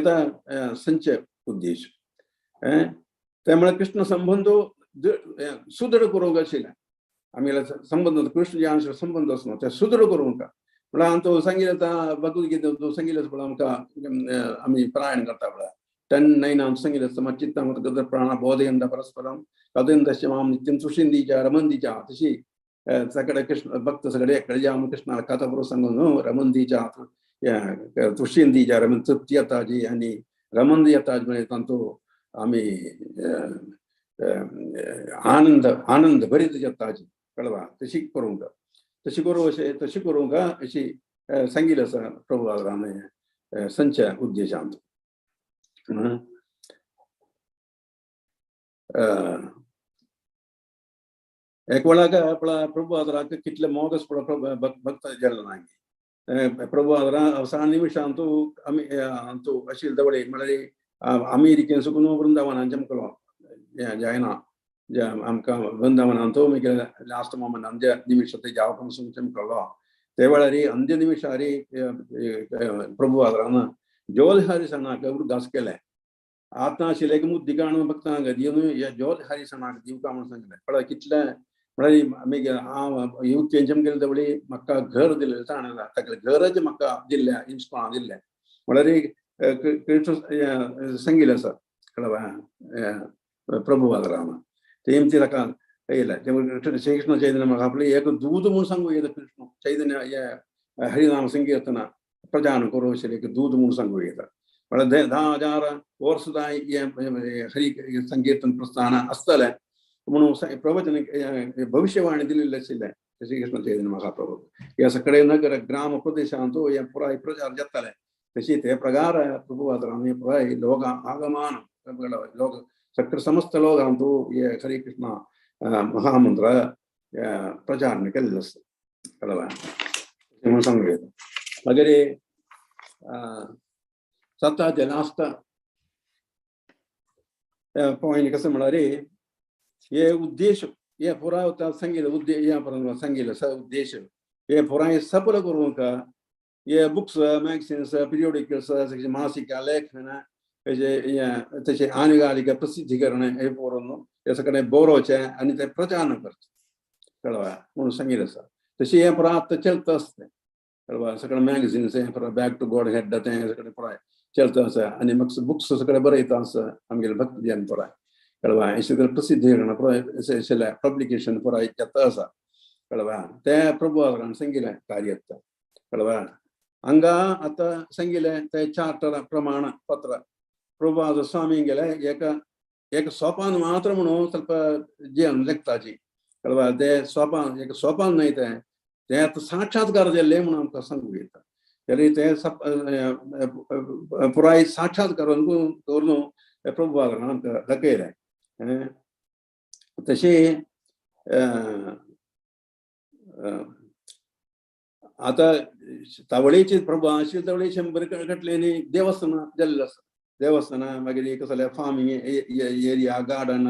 संचय उद्देश ते म्हळ्यार कृष्ण संबंध सुदृढ करूंक आशिल्लें आमगेले संबंध कृष्ण जे आमचे संबंध आसना ते सुदृढ करूंक म्हळ्यार आमचो सांगिल्लें आतां भगवद्गीता सांगिल्लें पळय आमकां आमी पारायण करता पळय 10:9 आमकां सांगिल्लें आसता मच्चित्तं गदर प्राणा बोधयन्त परस्परं कथयन्तश्च मां नित्यं तुष्यन्ति च रमन्ति च तशी सगळे कृष्ण भक्त सगळे एककडे आमी कृष्णाला कथा बरोबर सांगून रमन्ति च तुष्यन्ति च रमन तृप्ती येता जी आनी रमन्ति येता म्हणजे तांचो आमी आनंद भरीत जाताची कळवा तशी करूंक अशी सांगिल्लें आसा प्रभुवान संचय उद्देशांत एक वेळाक प्रभुवादराक कितले मोगस भक्त गेल्लो ना प्रभुवादरा अवसान निमिशांतू आमी आशिल्ले दवळे म्हळ्यार अमेरिकेन सुकून वृंदावनांचे आमकां जायना जे आमकां वृंदावनांतू मागीर लास्ट मोमेंट अंत्य निमिश जावपासून कळ्ळो ते वेळार अंत्य निमिशार प्रभुवादरान जोल हरिसनाक गास केले आता शिलेक मुद्दी काणून बघतांग दिवू या जोल हरिसनाक दिव का म्हणून सांगले पण कितले म्हळ्यार आमी यूथ चेंजम केले तेवढी म्हाका घर दिलें ताणेला ताका घरच म्हाका दिल्ले इन्स्कॉन दिल्ले म्हळ्यार कृष्ण संगीत आसा कळ्ळें प्रभुवाद राम तेमची ताका येयले श्री कृष्ण चैतन्य म्हाका आपले एक दूद म्हूण सांगू येता कृष्ण चैतन्य हरिनाम संकीर्तना प्रजान करूं एक दूद म्हूण सांगू येता म्हळ्यार 10,000 वर्स सुद्दां हरी संकीर्तन प्रस्थान आसतलें म्हणून प्रवचन भविष्यवाणी दिलेली आशिल्ले श्री कृष्ण चैतन्य महाप्रभू ह्या सगळे नगर ग्राम प्रदेशांत हे पुराय प्रचार जाताले तशी ते प्रकार प्रभुवाद राम पुराय लोक आगमान लोक सगळे समस्त लोकांतू हे हरे कृष्ण महामंत्र प्रचार केल्लो आसता कळ्ळें म्हणून सांगूं येता मागीर सत्ताचे लास्ट पॉइंट कसं म्हळ्यार हे उद्देश हे पुराय संगीत उद्देश या संगीत उद्देश हे पुराय सफल करूंक हे बुक्स मॅगझिन्स पिरियोडिकल्स मासिका लेखन तशें आनुकालिका प्रसिद्धीकरण हे करून हे सगळें बरोवचें आनी ते प्रचार करचें कळ्ळें म्हणून संगीत आसा तशी हे पुराय आतां चलता आसता कळ्ळें सगळे मॅगझिन्स हे पुराय बॅक टू गॉड हेड ते सगळें पुराय चलता आसा आनी म्हाका बुक्स सगळें बरयता आसा आमगेले भक्ती ज्ञान पुराय कळ्ळें हे सगळें प्रसिद्धीकरण पुराय पब्लिकेशन पुराय जाता आसा कळ्ळें ते प्रभुवाद संगीत कार्य जाता कळ्ळें हांगा आतां सांगिल्लें ते चार्टर प्रमाण पत्र प्रभुवाद स्वामी गेले एक सोपान मात्र म्हणून ಸ್ವಲ್ಪ जीवन लेखताची कळ्ळें ते सोपान एक सोपान न्हय ते आतां साक्षात्कार जाल्ले म्हणून आमकां सांगूं येता तरी ते पुराय साक्षात्कार करून प्रभुवाद आमकां दाखयलें तशें आता तावळेची प्रभू आशिल्ले तवळे 100 गटलेनी देवस्थानां जाल्ले आसा देवस्थानां मागीर कसले फार्मिंग एरिया गार्डन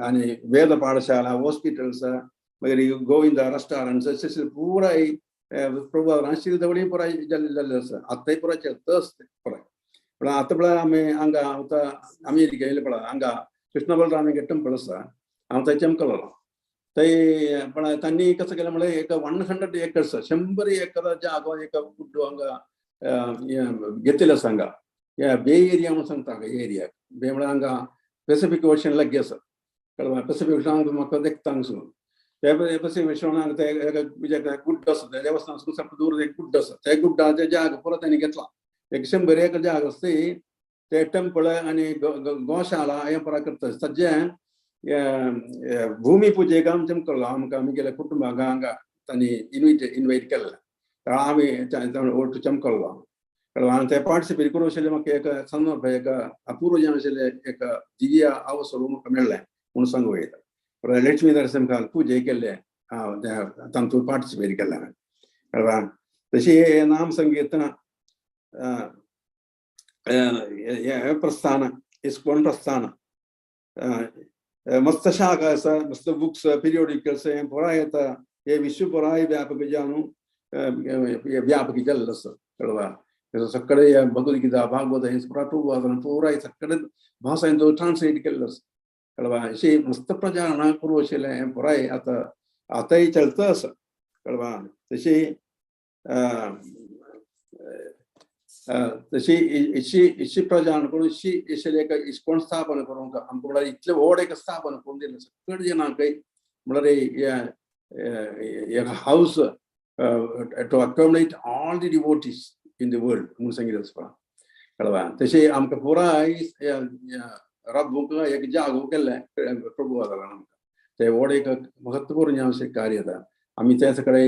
आनी वेद पाठशाला हॉस्पिटल्स मागीर गोविंदा रेस्टॉरंट्स अशें पुराय प्रभू आशिल्ले तवळे पुराय जाल्ले आसा आतांय पुराय चलता आसता पुराय पण आतां पळय आमी हांगा आतां अमेरिका येयले पळय हांगा कृष्ण बलराम टेंपल आसा हांव थंय चमकलो थंय पण तांणी कसं केलें म्हळ्यार एक 100 एकर्स 100 एकर जागो एक गुड्डो हांगा घेतिल्लो आसा हांगा ह्या बे एरिया म्हणून सांगता हांगा एरिया बे म्हळ्यार हांगा पॅसिफीक ओशन लागीं आसा कळ्ळें पॅसिफीक ओशन म्हाका देखता हांगसून ते पॅसिफीक ओशनाक ते गुड्डो आसा ते देवस्थानासून सारको दूर एक गुड्डो आसा त्या गुड्डाचे जाग परत तांणी घेतला एक 100 एकर जाग आसा ते टेंपल आनी गोशाला हे परत करता सज्जें भूमी पुजेक आमी चमकलो आमकां आमगेल्या कुटुंबाक हांगा तांणी इन्वायट केल्लें आमी ओट चमकलो आनी ते पार्टिसिपेट करूं आशिल्ले म्हाका एक संदर्भ एक अपूर्व जें आशिल्लें एक दिव्य अवसर म्हाका मेळ्ळें म्हणून सांगूं येता लक्ष्मी नरसिंह पुजे केल्ले तातूंत पार्टिसिपेट केल्लें कळ्ळें तशी नाम संकीर्तन प्रस्थान इस्कॉन प्रस्थान मस्त शाखा आसा मस्त बुक्स पिरियोडिकल्स हे पुराय येता हे विश्व पुराय व्यापक जावन व्यापक जाल्लो आसा कळ्ळें सगळे भगवद्गीता भागवत हे पुराय सगळे भासांत ट्रान्सलेट केल्लो आसा कळ्ळें अशी मस्त प्रचार करूं आशिल्लें हें पुराय आतांय चलता आसा कळ्ळें तशी इशी प्रजान करून एक इस्कॉन स्थापन करूंक आमकां म्हळ्यार इतलें व्हड एक स्थापन करून दिलें सगळे जनांकय म्हळ्यार एक house to accommodate all the devotees in the world म्हणून सांगिल्लें आसता कळ्ळें तशें आमकां पुराय राबूंक एक जागो केल्लें प्रभुवादान आमकां ते व्हड एक महत्वपूर्ण अशें कार्य जाता आमी ते सगळे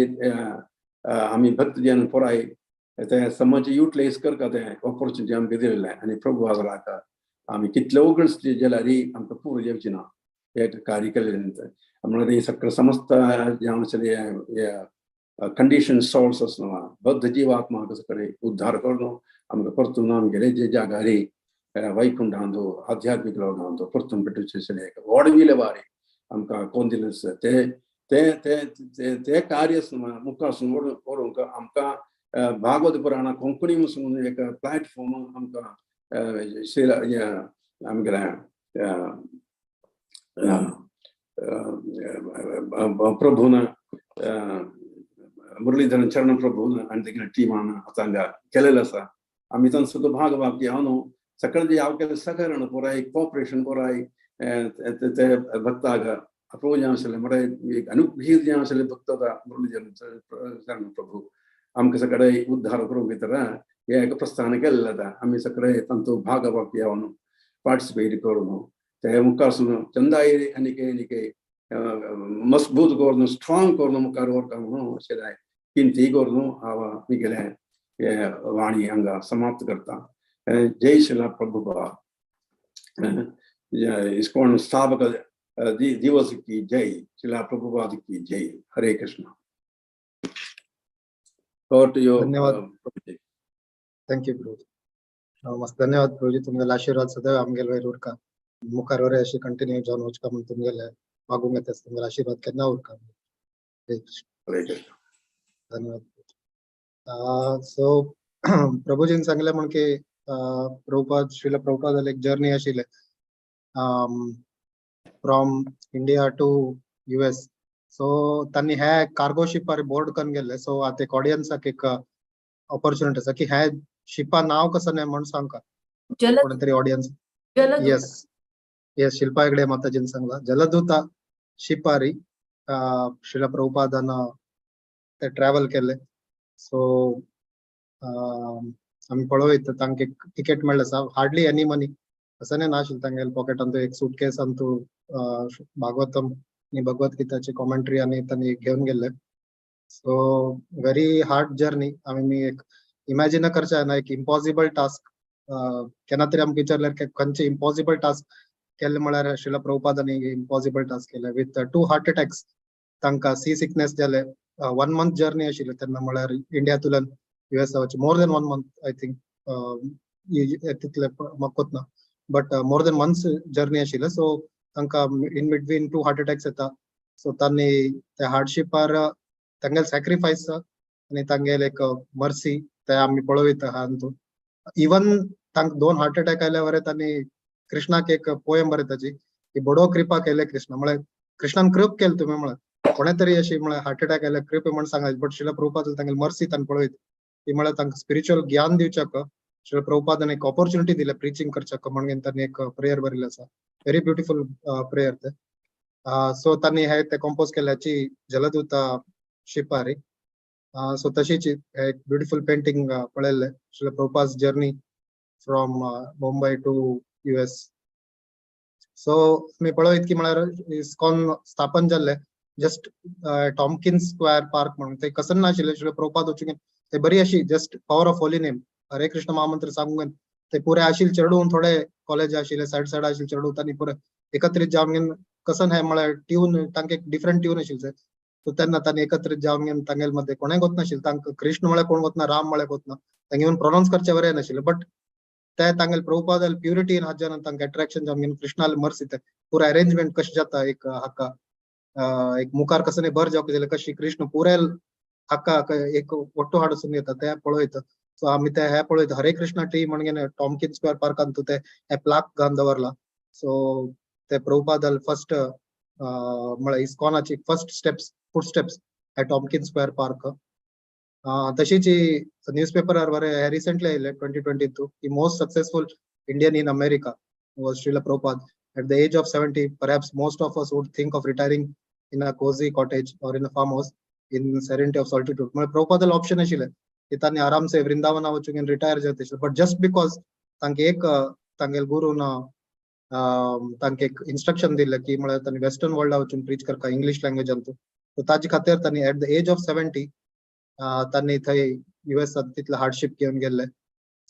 आमी भक्त जन पुराय ते समाज युटिलायज करता ते ऑपॉर्च्युनिटी आमकां दिलेलें आनी प्रभुवादाक आमी कितले उगड्स जाल्यारय आमकां पुरो येवचें ना हे कार्य केल्लें म्हळ्यार हे सगळे समस्त जे आमचे कंडिशन सोल्स आसना बद्ध जीवात्माक सगळे उद्धार करून आमकां परतून आमगेले जे जागारी वैकुंठांत आध्यात्मीक लोकांत परतून पेटोवचें एक व्हड विलेवारी आमकां कोण दिलें आसा ते कार्य मुखार व्हरूंक आमकां भागवत पुराण कोंकणी म्हणून एक प्लॅटफॉर्म आमकां आमगेल्या प्रभून मुरलीधरन चरण प्रभून आनी तेगे टिमान हांगा केलेलें आसा. आमी तांचो सुद्दां भाग बाकी हांव न्हू सकाळी जे हांव केलें सहकारण पुराय कोऑपरेशन पुराय ते भक्ताक अप्रोच जें आशिल्लें म्हणजे एक अनुग्रहीत जें आशिल्लें भक्त मुरलीधरन चरण प्रभू आमकां सकाळी उद्धार करूंक भितर हे एक प्रस्थान केल्लें आतां. आमी सगळे तांचो भाग बाकी हांव न्हू पार्टिसिपेट करून ते मुखार सुद्दां चंदाई आनी मजबूत करून स्ट्रॉंग करून मुखार व्हरता म्हणून अशें जाय किंती करून हांव म्हगेले वाणी हांगा समाप्त करता. जय श्रीला प्रभुपाद. इस्कॉन स्थापक दिवस की जय. श्रीला प्रभुपाद की जय. हरे कृष्ण. धन्यवाद. थँक्यू प्रभू. मस्त धन्यवाद प्रभूजी. तुमगेले आशीर्वाद सदैव आमगेले वयर उरका. मुखार वरे अशी कंटिन्यू जावन वचका म्हण तुमगेले मागूंक येता. तुमगेले आशीर्वाद केन्ना उरका. जय कृष्ण. धन्यवाद. सो प्रभुजीन सांगले म्हण की प्रभुपाद श्रीला प्रभुपाद एक जर्नी आशिल्ले from India to US. So तांणी हे कार्गो शिपार बोर्ड करून गेल्ले. सो आतां एक ऑडियन्साक एक ऑपॉर्च्युनिटी आसा की हे शिपा नाव कसं नाही म्हणून सांगता कोणीतरी ऑडियन्स. येस शिल्पा हेगडे माताजीन सांगला जलदूता शिपारी श्रीला प्रभुपादान ते ट्रॅव्हल केले. सो आम्ही पळयत तांकां टिकेट मेळ्ळें आसा. हार्डली एनी मनी असं नाही नाशिल्लें तांगेले पॉकेटान. एक सूटकेस आनी तूं भागवतम आनी भगवद्गीताची कॉमेंट्री आनी तांणी घेवन गेल्ले. So very hard journey. आमी एक इमॅजिन करचे जायना एक इम्पॉसिबल टास्क. केन्ना तरी आमकां विचारल्यार खंयचे इम्पॉसिबल टास्क केल्ले म्हळ्यार श्रीला प्रभुपादानी इम्पॉसिबल टास्क केले विथ 2 हार्ट अटॅक्स. तांकां सी सिकनेस जाले. 1 month जर्नी आशिल्ली तेन्ना म्हळ्यार इंडियातून US वचचे. More than 1 month I think. तितले म्हाका कोतना but more than months journey आशिल्ले. सो तांकां इन बिटवीन 2 हार्ट अटॅक्स येता. सो तांणी त्या हार्डशिपार तांगेले सॅक्रिफायस आनी तांगेले एक मर्सी ते आमी पळयता आहा. इवन तांकां 2 हार्ट अटॅक आयल्या वरे तांणी कृष्णाक एक पोयम बरयताची की बडो कृपा केले कृष्ण. म्हळ्यार कृष्णान कृप केले तुमी म्हळ्यार कोणे तरी अशी म्हळ्यार हार्ट अटॅक आयल्या कृप म्हणून सांगायचे. बट श्रीला प्रभुपाद तांगेले मर्सी तांणी पळयत ती म्हळ्यार तांकां स्पिरिच्युअल ज्ञान दिवच्याक श्रीला प्रभुपादान एक ऑपॉर्च्युनिटी दिले प्रिचिंग करच्याक म्हणून तांणी एक प्रेयर बरयल्लें आसा. व्हेरी ब्युटिफूल प्रेयर ते. सो तांणी हे ते कंपोज केल्याची जलदूता शिपारी. सो तशीच एक ब्युटिफूल पेंटिंग पळयल्ले Srila Prabhupada journey from Mumbai to US. So मी पळयत की म्हळ्यार इस्कॉन स्थापन जाल्ले जस्ट टॉम्किन्स स्क्वेअर पार्क म्हणून ते कसं नाशिल्ले. श्रीला प्रभुपाद वचून ते बरी अशी just power of holy name हरे कृष्ण महामंत्र सांगून ते पुरे आशिल्ले चेडून थोडे कॉलेज आशिल्ले सायड आशिल्ले चेडून तांणी पुरे एकत्रीत जावन कसं हे म्हळ्यार ट्यून तांकां एक डिफरंट ट्यून आशिल्ले. सो तेन्ना तांणी एकत्रीत जावन तांगेले मध्ये कोणें गोत नाशिल्ले. तांकां कृष्ण म्हळ्यार कोण गोतना राम म्हळ्यार गोतना तांगे येवन प्रोनाउन्स करचे बरें नाशिल्ले. बट ते तांगेले प्रभुपाद प्युरिटी इन हाच्यान तांकां अट्रॅक्शन जावन कृष्णाल मर्सी ते पुरो अरेंजमेंट कशें जाता एक हाका एक मुखार कसं नाही बर जावंक जाल्यार कशी कृष्ण पुरे हाका एक ओट्टो हाडून येता ते पळयत. सो आमी ते हे पळयत हरे कृष्ण टी म्हणून टॉम्किन स्क्वेअर पार्कान तूं ते हे प्लाक घालून दवरला. सो ते प्रभुपाद फर्स्ट म्हळ्यार इस्कॉनाची फर्स्ट फूट स्टेप्स हे टॉम्किन स्क्वेअर पार्क. तशीच न्यूजपेपरार बरें रिसेंटली आयिल्ले 2022 की most successful Indian in America was Srila Prabhupada. At the age of 70, perhaps most of us would think of retiring in a cozy cottage or in a farmhouse in serenity of solitude. म्हणजे प्रभुपादाल option आशिल्ले की तांणी आराम से वृंदावन वचून retire जाता. But just because तांकां एक तांगेले गुरून तांकां एक इन्स्ट्रक्शन दिल्ले की म्हळ्यार तांणी वेस्टर्न वर्ल्डा वचून प्रीच करता इंग्लिश लँग्वेजान. सो ताजे खातीर तांणी एट द एज ऑफ 70 तांणी थंय US तितले हार्डशिप घेवन गेल्ले.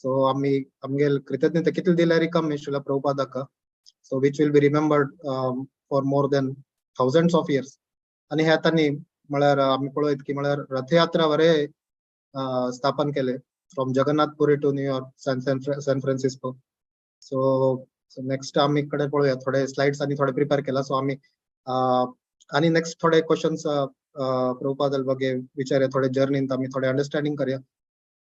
सो आमी आमगेले कृतज्ञता कितले दिल्यार रिकम श्रीला प्रभुपादाक. So which will be remembered for more than thousands of years. आनी हे तांणी म्हळ्यार आमी पळयत की म्हळ्यार रथयात्रा वरे स्थापन केले from Jagannathpuri to New York San Francisco. So next आमी कडे पळोवया थोडे स्लाइड्स आनी थोडे प्रिपेर केला. सो आमी आनी नेक्स्ट थोडे क्वेश्चन्स प्रभुपादाल बगे विचारया थोडे जर्नींत आमी थोडे अंडरस्टँडिंग करया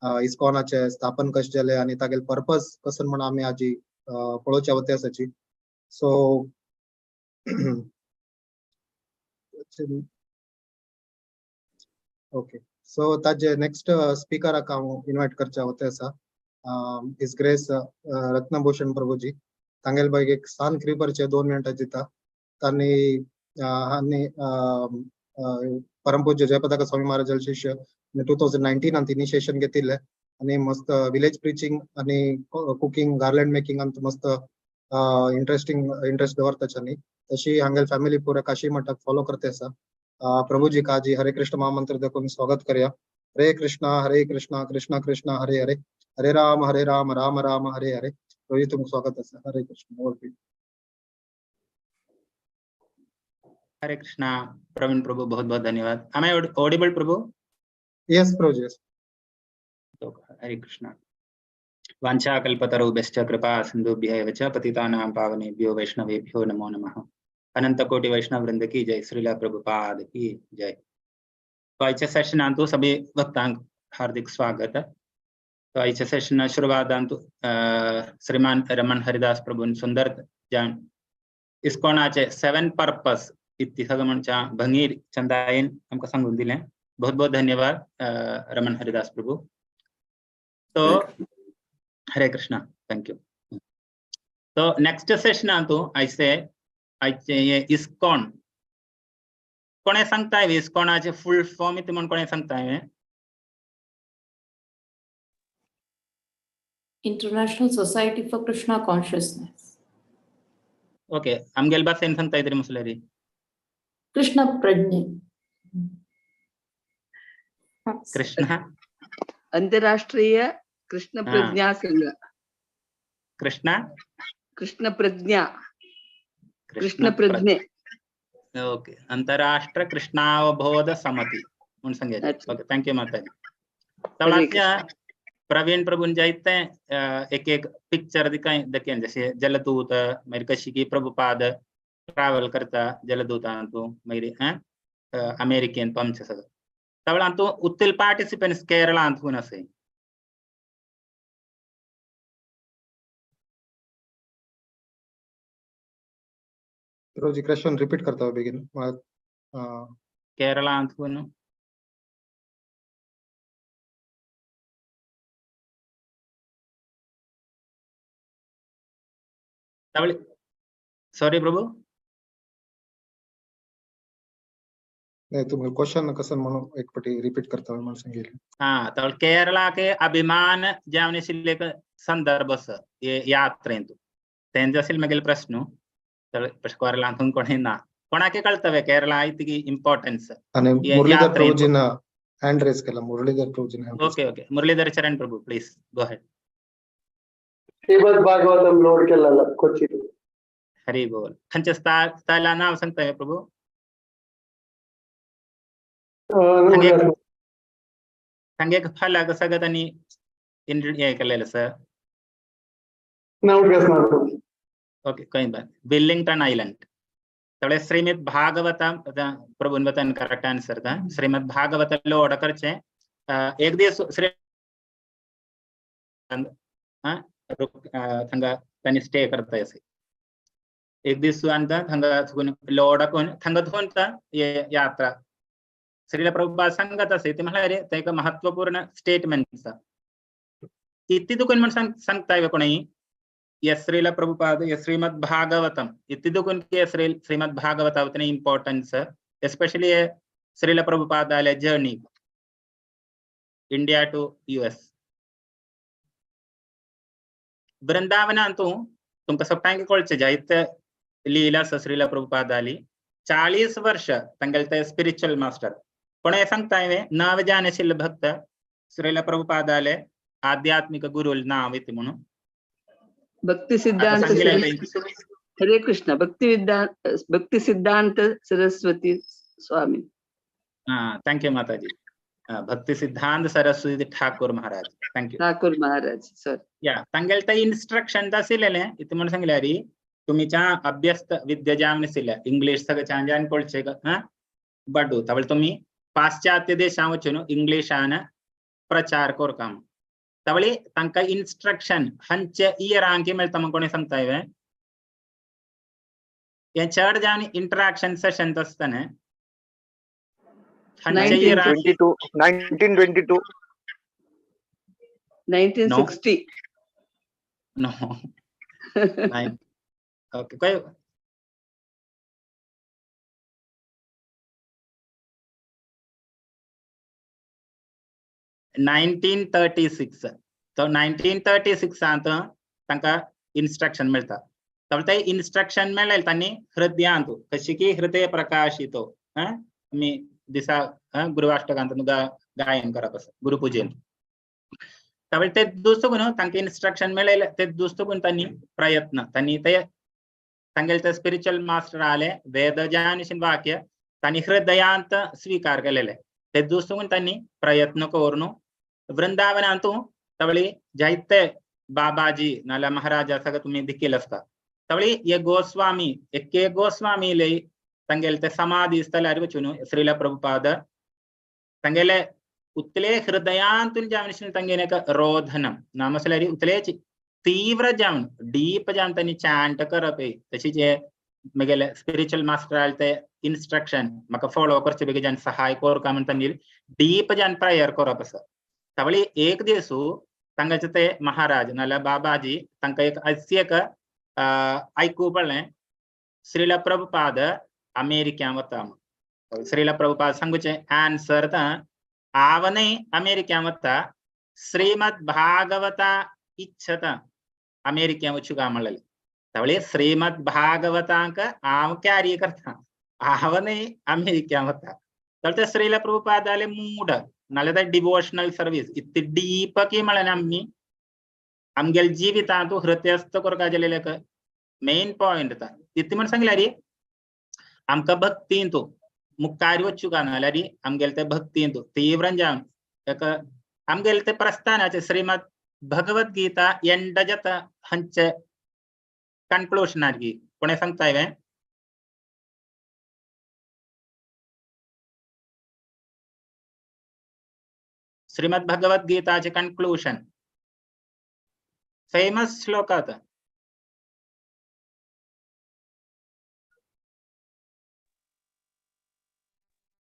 इस्कॉनाचे स्थापन कशें जालें आनी तागेले पर्पज कसं म्हण आमी आजी पळोवचे वते आसाची. सो ओके, सो ताजे नेक्स्ट स्पीकराक हांव इन्वायट करचे वते आसा. हिज ग्रेस रत्नभूषण प्रभुजी तांगेले बाईक एक सान क्रिपरचे 2 मिनटां दिता. तांणी परमपूज्य जयपताका स्वामी महाराजांचे शिष्य 2019 हांत इनिशिएशन घेतिल्ले आनी मस्त विलेज प्रिचिंग आनी कुकिंग गार्लँड मेकिंग अंत मस्त इंटरेस्ट दवरताच्यांनी. तशी हांगेल फॅमिली पुरा काशी मठाक फॉलो करते आसा. प्रभुजी काजी हरे कृष्ण महामंत्र देखून स्वागत करया. हरे कृष्णा कृष्ण कृष्ण हरे हरे, हरे राम राम राम हरे हरे. प्रभुजी तुमचं स्वागत आसा. हरे कृष्ण. हरे कृष्णा प्रवीण प्रभु, बहुत बहुत धन्यवाद. Am I audible Prabhu? Yes Prabhuji, yes. तो हरे कृष्णा. वांछा कल्पतरुभ्यश्च कृपा सिन्धुभ्यः एव च पतितानां पावनेभ्यो वैष्णवेभ्यो नमो नमः. अनंत कोटि वैष्णव वृंद की जय. श्रीला प्रभुपाद की जय. तो आजच्या सेशनांतू सभी भक्तांक हार्दिक स्वागत. तो आजच्या सेशन शुरुवातांतू श्रीमान रमण हरिदास प्रभून सुंदर जान इस्कॉनाचे 7 पर्पस इति सगमनच्या भंगीर चंदायन आमकां सांगून दिले. बहुत बहुत धन्यवाद रमण हरिदास प्रभु. तो हरे कृष्णा, थैंक यू. तो नेक्स्ट सेशन तो ऐसे ये इस्कॉन कोणे सांगताय इस्कॉनाचे फुल फॉर्म इति म्हणून कोणे सांगताय? International Society for Krishna Consciousness. Okay, आमगेल भाषेन सांगताय तरी मुसलेरी Krishna Prajna. कृष्ण अंतरराष्ट्रीय कृष्ण प्रज्ञा संघ. कृष्ण प्रज्ञे. ओके, अंतरराष्ट्र कृष्णावबोध समिति म्हणून सांगायचं. ओके, थँक्यू माताजी. तळाच्या प्रवीण प्रभून जायते एक एक पिक्चर दिखाई देखें जैसे जलदूत मेरी कशी की प्रभुपाद ट्रॅव्हल करता जलदूतांतू मेरी अमेरिकन पंच सगळं तवळांतू उत्तिल पार्टिसिपेंट्स केरळांतून असे. प्रभुजी क्वेश्चन रिपीट करता बेगीन. केरळांतून सॉरी प्रभु नाही, तुम्ही क्वेश्चन कसं म्हणून एक पटी रिपीट करता म्हणून सांगितलं. हाँ, तो केरला के अभिमान जावने शिल्लेक संदर्भ ये यात्रेंतू तेंजसिल मगेल प्रश्न तर केरळांतून कोणी ना कोणाके कळतवे केरला इतकी इम्पॉर्टन्स आणि मुरलीधर प्रभुजींना हँड रेज केला. मुरलीधर प्रभुजींना. Okay okay, Muralidhar Charan Prabhu please go ahead. Srimad Bhagavatam load केला कोचिन. हरी बोल. खंच स्थाला नाव सांगताय प्रभु? संगे फला कसं त्यांनी इंडिया केलेलं सर. ओके, कोई बात. विलिंग्टन आइलैंड तळे श्रीमद् भागवतम प्रभु वतन करेक्ट आंसर था. श्रीमद् भागवत लोड करचे एक दिवस श्री थंगा त्यांनी स्टे करता असे एक दिवस अंता थंगा लोड कोण थंगत होता ये यात्रा श्रीला प्रभुपाद सांगत असे ते मला रे ते एक महत्वपूर्ण स्टेटमेंट इति दुकान म्हणून सांगताय कोणी ये श्रीला प्रभुपाद ये श्रीमद् भागवतम इति दुकान के श्रीमद् भागवत इम्पोर्टेंस एस्पेशली श्रीला प्रभुपाद आले journey India to US Vrindavan अंतू तुमका सप्तांग कळचे जायत लीला श्रीला प्रभुपाद आली 40 वर्ष तंगलते स्पिरिचुअल मास्टर कोणे सांगताय नाव जानेशील भक्त श्रीला प्रभुपाद आले आध्यात्मिक गुरु नाव इति म्हणून भक्ति सिद्धांत हरे कृष्ण भक्ति सिद्धांत सरस्वती स्वामी. हाँ, थैंक यू माताजी. भक्ति सिद्धांत Saraswati Thakur Maharaj. Thank you Thakur Maharaj sir. या तंगलता इंस्ट्रक्शन दासिलेले इति म्हणून सांगल्यारी तुम्हीच्या अभ्यस्त विद्या जामनिसिले इंग्लिश सगळं चांजान कोळचे का बडू तवळ तुम्ही पाश्चात्य देशांवचून इंग्लिश आन प्रचार कोरकाम तवली तंका इंस्ट्रक्शन हंच इयर आंकी मेल तम कोणी सांगता इवे ये चढ़ जानी इंटरैक्शन सेशन तस्तने हंच इयर 1922 1960 नो नाइन ओके कोई 1936 तो 1936 आंत तंका इंस्ट्रक्शन मिळता तब ते इंस्ट्रक्शन मिळेल त्यांनी हृदयांत कशी की हृदय प्रकाशितो मी दिसा गुरुवाष्टकांत गायन करा कसं गुरुपूजन तब ते दुसगुण तंका इंस्ट्रक्शन मिळेल ते दुसगुण त्यांनी प्रयत्न त्यांनी ते तंगेल ते स्पिरिच्युअल मास्टर आले वेद जानिशिन वाक्य त्यांनी हृदयांत स्वीकार केलेले ते दुसगुण त्यांनी प्रयत्न करून वृंदावनांतू तवळी जायते बाबाजी नाला महाराजा सगळं तुम्ही देखील असता तवळी ये गोस्वामी एक्के गोस्वामी ले तंगेल ते समाधि स्थल अरिवचुनु श्रीला प्रभुपाद तंगेले उतले हृदयांतून जामनिशन तंगेने का रोधनम नामसलरी उतलेची तीव्र जाम डीप जाम तनी चैंट करपे तशी जे मगेले स्पिरिच्युअल मास्टर आलते इंस्ट्रक्शन मका फॉलो करचे बेगे जन सहाय कोर का म्हणता डीप जन प्रेयर करप असं तवळी एक दिवसू तंगचे ते महाराज नाला बाबाजी तंक एक अस्यक ऐकू पडले श्रीला प्रभुपाद अमेरिका वताम श्रीला प्रभुपाद संगुचे आन्सर ता आवने अमेरिका वता श्रीमद् भागवता इच्छता अमेरिका वचुगा मळले तवळी श्रीमद् भागवतांक आव कार्य करता आवने अमेरिका वता तळते श्रीला प्रभुपाद आले मूड नाले डिवोशनल सर्विस इतनी डीप की मळने आम्ही आमगेल जीवितांतू हृदयस्थ कोरका गेलेले का मेन पॉइंट था इतनी म्हण सांगला रे आमका भक्तीन तो मुक्कारी वचुका नाला रे आमगेल ते भक्तीन तो तीव्र जाम एक आमगेल ते प्रस्थानाचे श्रीमद् भगवत गीता एंडजत हंच कन्क्लूशन आगी कोणे सांगताय काय श्रीमद् भगवत गीताचे कन्क्लूशन फेमस श्लोक आता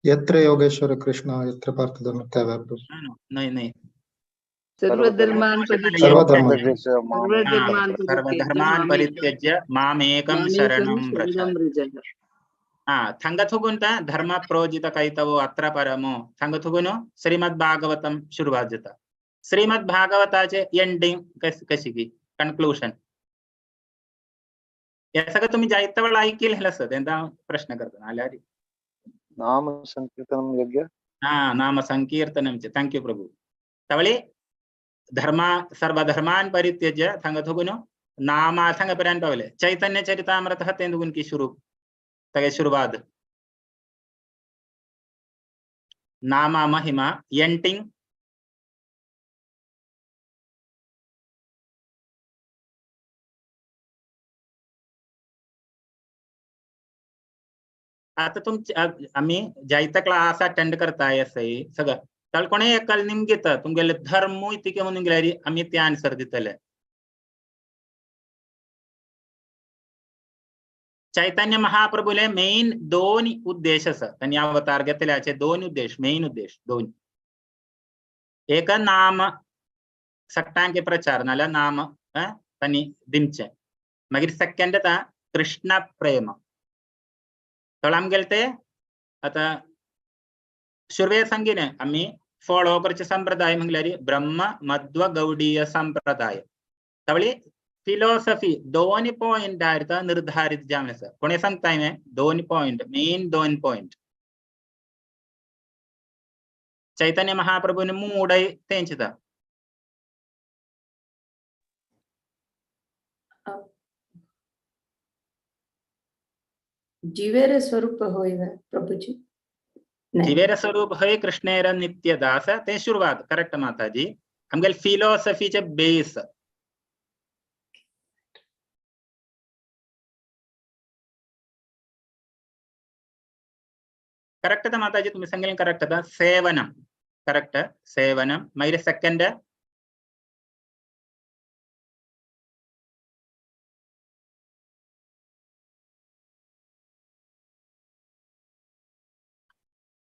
यत्र योगेश्वर कृष्ण यत्र पार्थधनुर्धर नहीं नहीं सर्वधर्मान् सर्वधर्मान् परित्यज्य मामेकं शरणं व्रज थंगथुगुंता धर्म प्रोजित कैतवो अत्र परमो थंगथुगुनो श्रीमद् भागवतम शुरुवात श्रीमद् भागवताचे एंडिंग कशी की कन्क्लूशन या सगळं तुम्ही जायत वेळा ऐकलं असं त्यांचा प्रश्न करतो आल्या नाम संकीर्तनम यज्ञ नाम संकीर्तनम थँक्यू प्रभू तवळे धर्मा सर्वधर्मान् परित्यज्य थंगथुगुनो नामा थंग पर्यंत पावले चैतन्य चरितामृत तेंदुगुन की शुरुआत नामा महिमा एंटिंग आता आम्ही जायता क्लास अटेंड करताय असं सगळं तर कोणी एकल निमगीत तुमगेले धर्म इतके म्हणून गेल्यारी आम्ही ते आन्सर दितले चैतन्य महाप्रभुले मेन दोन उद्देश त्यांनी अवतार घेतल्याचे दोन उद्देश मेन उद्देश दोन एक नाम सट्टांके प्रचार नाला नाम त्यांनी दिनचे मागीर सेकंड आता कृष्ण प्रेम तळाम गेलते आता शुर्वे संगीने आम्ही फॉलो करचे संप्रदाय म्हणल्यारी ब्रह्म मध्व गौडीय संप्रदाय तवळी फिलॉसफी दोन पॉइंट निर्धारित जामस कोणी सांगताय मे दोन पॉइंट मेन दोन पॉइंट चैतन्य महाप्रभुने मूडय तेंचिता जीवेर स्वरूप होइवे प्रभुजी जीवेर स्वरूप है कृष्णेर नित्य दास ते शुरुआत करेक्ट माताजी हमगेल फिलॉसफीचे बेस करेक्ट था माताजी तुम्ही सांगेल करेक्ट था सेवनम correct. Sevanam. My second.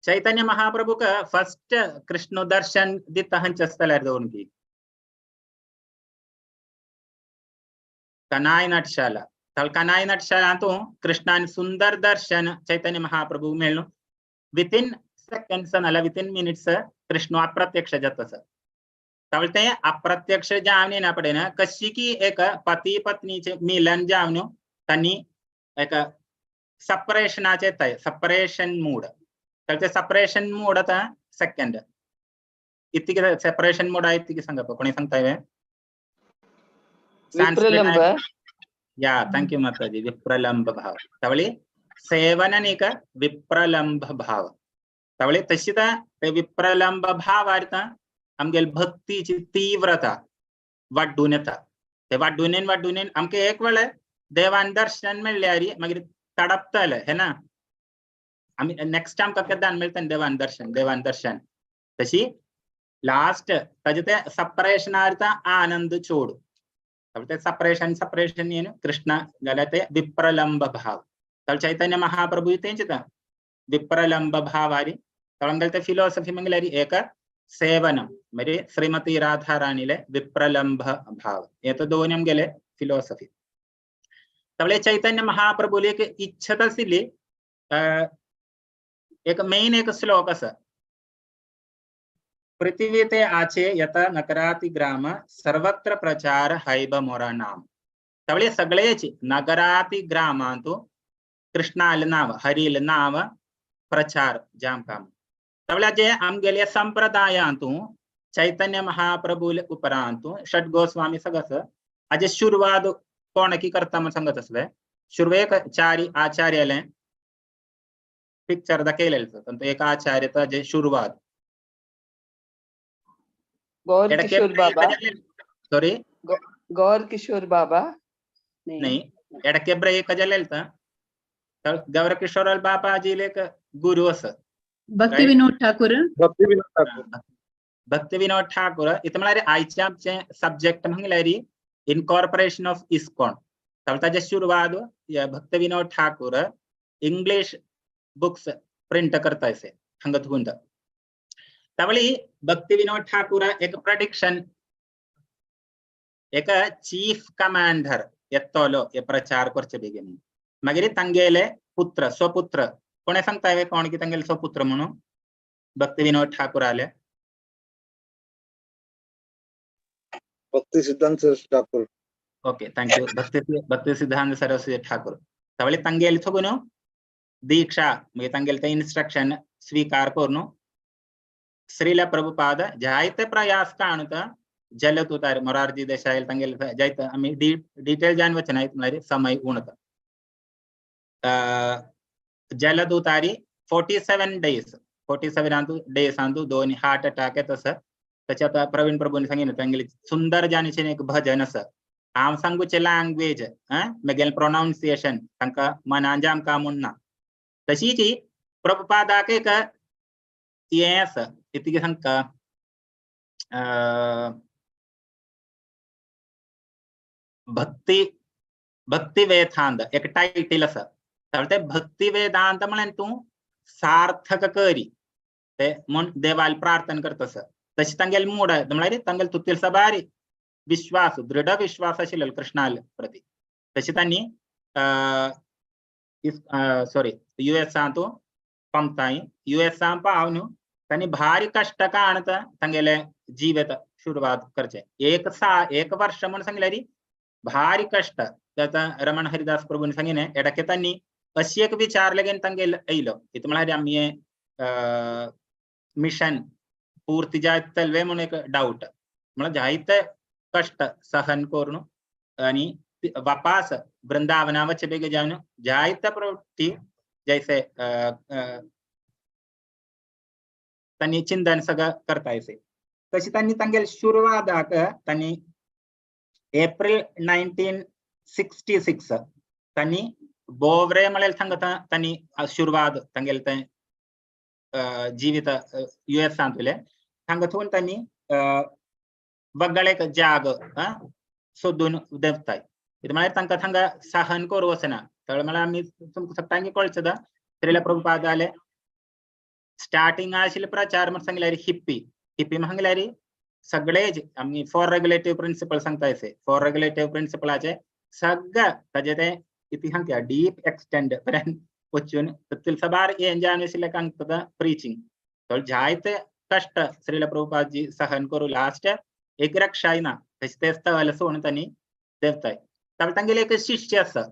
Chaitanya Mahaprabhu का first Krishna darshan दिता हंचस्तल है उनकी कनाई नटशाला तल कनाई नटशाला तो कृष्णान सुंदर दर्शन चैतन्य महाप्रभु मेलनो within seconds अनला within minutes कृष्ण अप्रत्यक्ष जातस तवलते हैं अप्रत्यक्ष जावने ना पड़े ना कशी की एक पति पत्नी चे मिलन जावनो तनी एक separation आ जाता है separation mood तलते separation mood आता second इतनी के separation mood आये इतनी के संग पर कोनी संगता है विप्रलंब या थैंक यू माता जी विप्रलंब भाव तवली सेवननिक विप्रलंब भाव तवली तशिता ते विप्रलंब भाव आरता आमगेल भक्ती ची तीव्रता वाढूनता ते वाढूनेन आमके एक वेळे देवान दर्शन मिळल्यारी मग तडपतले है ना आम्ही नेक्स्ट टाइम का दान मिळतं देवान दर्शन तशी लास्ट तजते सेपरेशन आरता आनंद छोड़ तब सेपरेशन ये कृष्ण गलते विप्रलंब भाव तब चैतन्य महाप्रभु तेंचिता विप्रलंब भाव आरी तब गलते फिलोसफी मंगलारी एक सेवनम मेरे श्रीमती राधा रानी ले विप्रलंब भाव ये तो दोनों हम गेले फिलोसफी तबले चैतन्य महाप्रभु ले के इच्छता सिले एक मेन एक श्लोक अस पृथ्वी ते आचे यत नगराति ग्राम सर्वत्र प्रचार हैब मोरा नाम तवले सगळेच नगराति ग्रामांतो कृष्णाल नाव हरिल नाव प्रचार जाम काम तवले जे आम गेले संप्रदायांतो चैतन्य महाप्रभु उपरांतो षट गोस्वामी सगस अजे शुरुआत कोण की करता म संगत असले शुरुवेक चारी आचार्यले पिक्चर दकेलेल तो एक आचार्य त जे शुरुआत गौर किशोर बाबा सॉरी गौर किशोर बाबा नहीं एडके ब्रेक जलेलता गौर किशोर बाबा जी लेक गुरु अस भक्ति विनोद ठाकुर भक्ति विनोद ठाकुर इतमलारे आईच्या सब्जेक्ट मंगलारी इनकॉर्पोरेशन ऑफ इस्कॉन तवता जे शुरुआत या भक्ति Vinod Thakur English books print करता है से हंगत गुंड तवली भक्ति विनोद ठाकुर एक प्रेडिक्शन एक चीफ कमांडर एत्तोलो ये प्रचार करचे बेगिनी मगिरी तंगेले पुत्र स्वपुत्र कोणे सांगता है कोण की तंगेले स्वपुत्र म्हणून भक्ति विनोद ठाकुर आले भक्ति सिद्धांत Saraswati Thakur okay thank you भक्ति सिद्धांत सरस्वती ठाकुर तवली तंगेले थगुनो दीक्षा मगे तंगेले इंस्ट्रक्शन स्वीकार करनो श्रीला प्रभुपाद जायते प्रयास काणुत जलत उतार मोरारजी देसाई तंगेल जायत आम्ही डिटेल जान वचन आहेत म्हणजे समय उणत जलद उतारी 47 डेज आंतू दोन हार्ट अटॅक आहे तसं त्याच्यात प्रवीण प्रभूने सांगितलं तंगेल सुंदर जाणीचे एक भजन असं आम सांगूचे लँग्वेज मगेल प्रोनाउन्सिएशन तांका मनांजाम का मुन्ना तशीची प्रभुपादाक एक येस इतके सांगता भक्ति वेदांत एक टाइटल असं तर भक्ति वेदांत म्हणून तू सार्थक करी ते मन देवाल प्रार्थना करतस तशी तंगेल मूड आहे म्हणजे तंगेल तुतील सबारी विश्वास दृढ विश्वास असेल कृष्णाल प्रति तशी त्यांनी सॉरी यूएस तो पंपताई यूएस पावनु तनी भारी कष्ट काणत तंगेले जीवित शुरुआत करचे एक वर्ष म्हणून सांगलेली भारी कष्ट त्याचा रमण हरिदास प्रभूने सांगिने एडके त्यांनी अशी एक विचार लगेन तंगेल ऐलो इत म्हणाले आम्ही मिशन पूर्ती जायतल्वे म्हणून एक डाऊट म्हणजे जायत कष्ट सहन करून आणि वापस वृंदावनावचे बेगे जाऊन जायत प्रवृत्ती जैसे त्यांनी चिंतन सगळं करता येते तशी त्यांनी तंगेल शुरुवात त्यांनी एप्रिल 1966 त्यांनी बोवरे मळेल सांगता त्यांनी शुरुवात तंगेल जीवित यूएस सांगले सांगतून त्यांनी वगळ एक जाग सोदून देवताय ಇದು ಮಾಡಿ ತಂಕ ತಂಗ ಸಹನ್ ಕೋರುವಸನ ತಳಮಳ आम्ही तुमको सप्तांगी कळचदा श्रीला प्रभुपाद आले स्टार्टिंग आशिल प्रचार मग सांगल्यारी हिप्पी म्हंगल्यारी सगळेच आम्ही फॉर रेग्युलेटिव्ह प्रिन्सिपल सांगतायचे फॉर रेग्युलेटिव्ह प्रिन्सिपलाचे सगळं त्याचे ते इतिहास त्या डीप एक्सटेंड पर्यंत पोचून ततील सबार एंजानसिले कांगतदा प्रीचिंग तर जायते कष्ट श्रीला प्रभुपादजी सहन करू लास्ट एक रक्षायना तेच तवाला सोन त्यांनी देवताय तंगेले एक शिष्य असं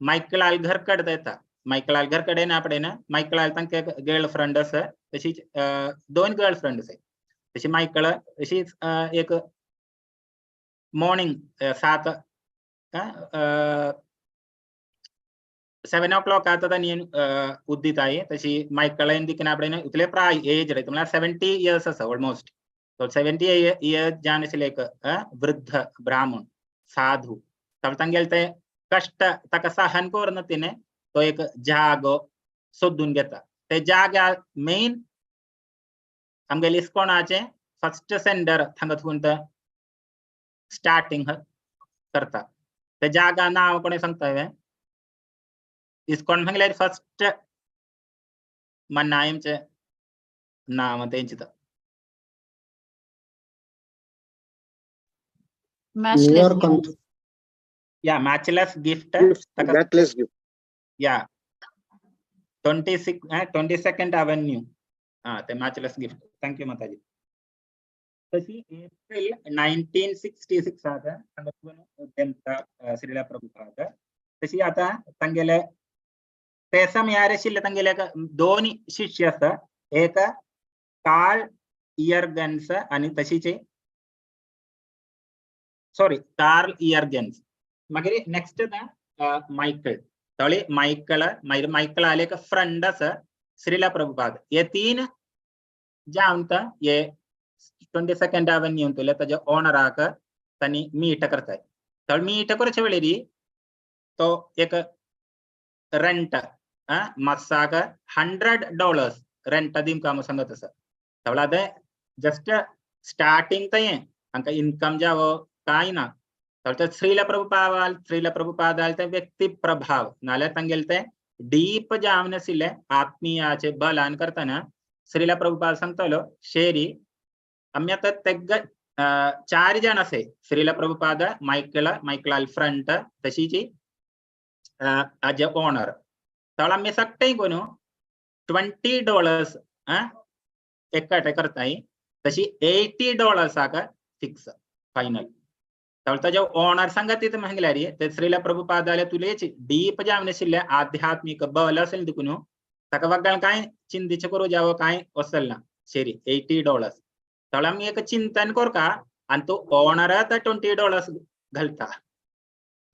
मायकल आल घर कडता येता मायकल आल घर कडे ना आपडे ना मायकल आल तंके गर्लफ्रेंड असं तशी 2 गर्लफ्रेंड आहे तशी मायकल अशी एक मॉर्निंग 7 o'clock आता त्यांनी उद्दित आहे तशी मायकल दिकन आपडे ना इतले प्राय एज रे तुम्हाला 70 इयर्स असं ऑलमोस्ट तो 70 इयर्स जाने एक वृद्ध ब्राह्मण साधू तब तंगेलते कष्ट तक सहन कोरन तिने तो एक जाग सोदून घेता ते जागा मेन आमगेल इस्कॉनाचे फर्स्ट सेंडर थंगतुंत स्टार्टिंग करता ते जागा नाव कोणी सांगताय इस्कॉन म्हंगले फर्स्ट मनायमचे नाव त्यांची न्यूयॉर्क या matchless gift Matchless gift. या 22nd Avenue ते matchless gift थँक्यू माताजी तशी एप्रिल 1966 आता त्यांचा श्रीला प्रभुपाद तशी आता तंगेले ते समयारे शिल्ले तंगेले 2 शिष्य असतात एक कार्ल इयरगन्स आणि तशीचे सॉरी कार्ल इयरगन्स मगर नेक्स्ट माइकल तळी माइकल आले का फ्रेंड असं श्रीला प्रभुपाद ये 3 जाऊन ये 22nd Avenue तुला त्याच्या ओनर आक त्यांनी मीट करताय तर मीट करच्या वेळी तो एक रेंट मस्साक $100 रेंट दिम काम सांगत असं तवला ते जस्ट स्टार्टिंग तय अंका इन्कम जावो काय ना तर श्रीला प्रभुपादाल ते व्यक्ती प्रभाव नाले तंगेलते डीप जामनसिले आत्मीयाचे बलान करताना श्रीला प्रभुपाद सांगतलो शेरी आम्ही आता तेग 4 जण असे श्रीला प्रभुपाद मायकल फ्रंट तशीची आज ओनर तर आम्ही सकटे कोणू $20 एकटे करताय तशी $80 आका फिक्स फायनल तर जो ओनर संगतीत म्हंगल्यारी ते श्रीला प्रभुपादाले तुलेच डीप जामनसिले आध्यात्मिक बल असेल दिकुनु तक वगळ काय चिंतिच करू जावो काय असेल ना शेरी $80 तर मी एक चिंतन कर का आणि तो ओनर आता $20 घालता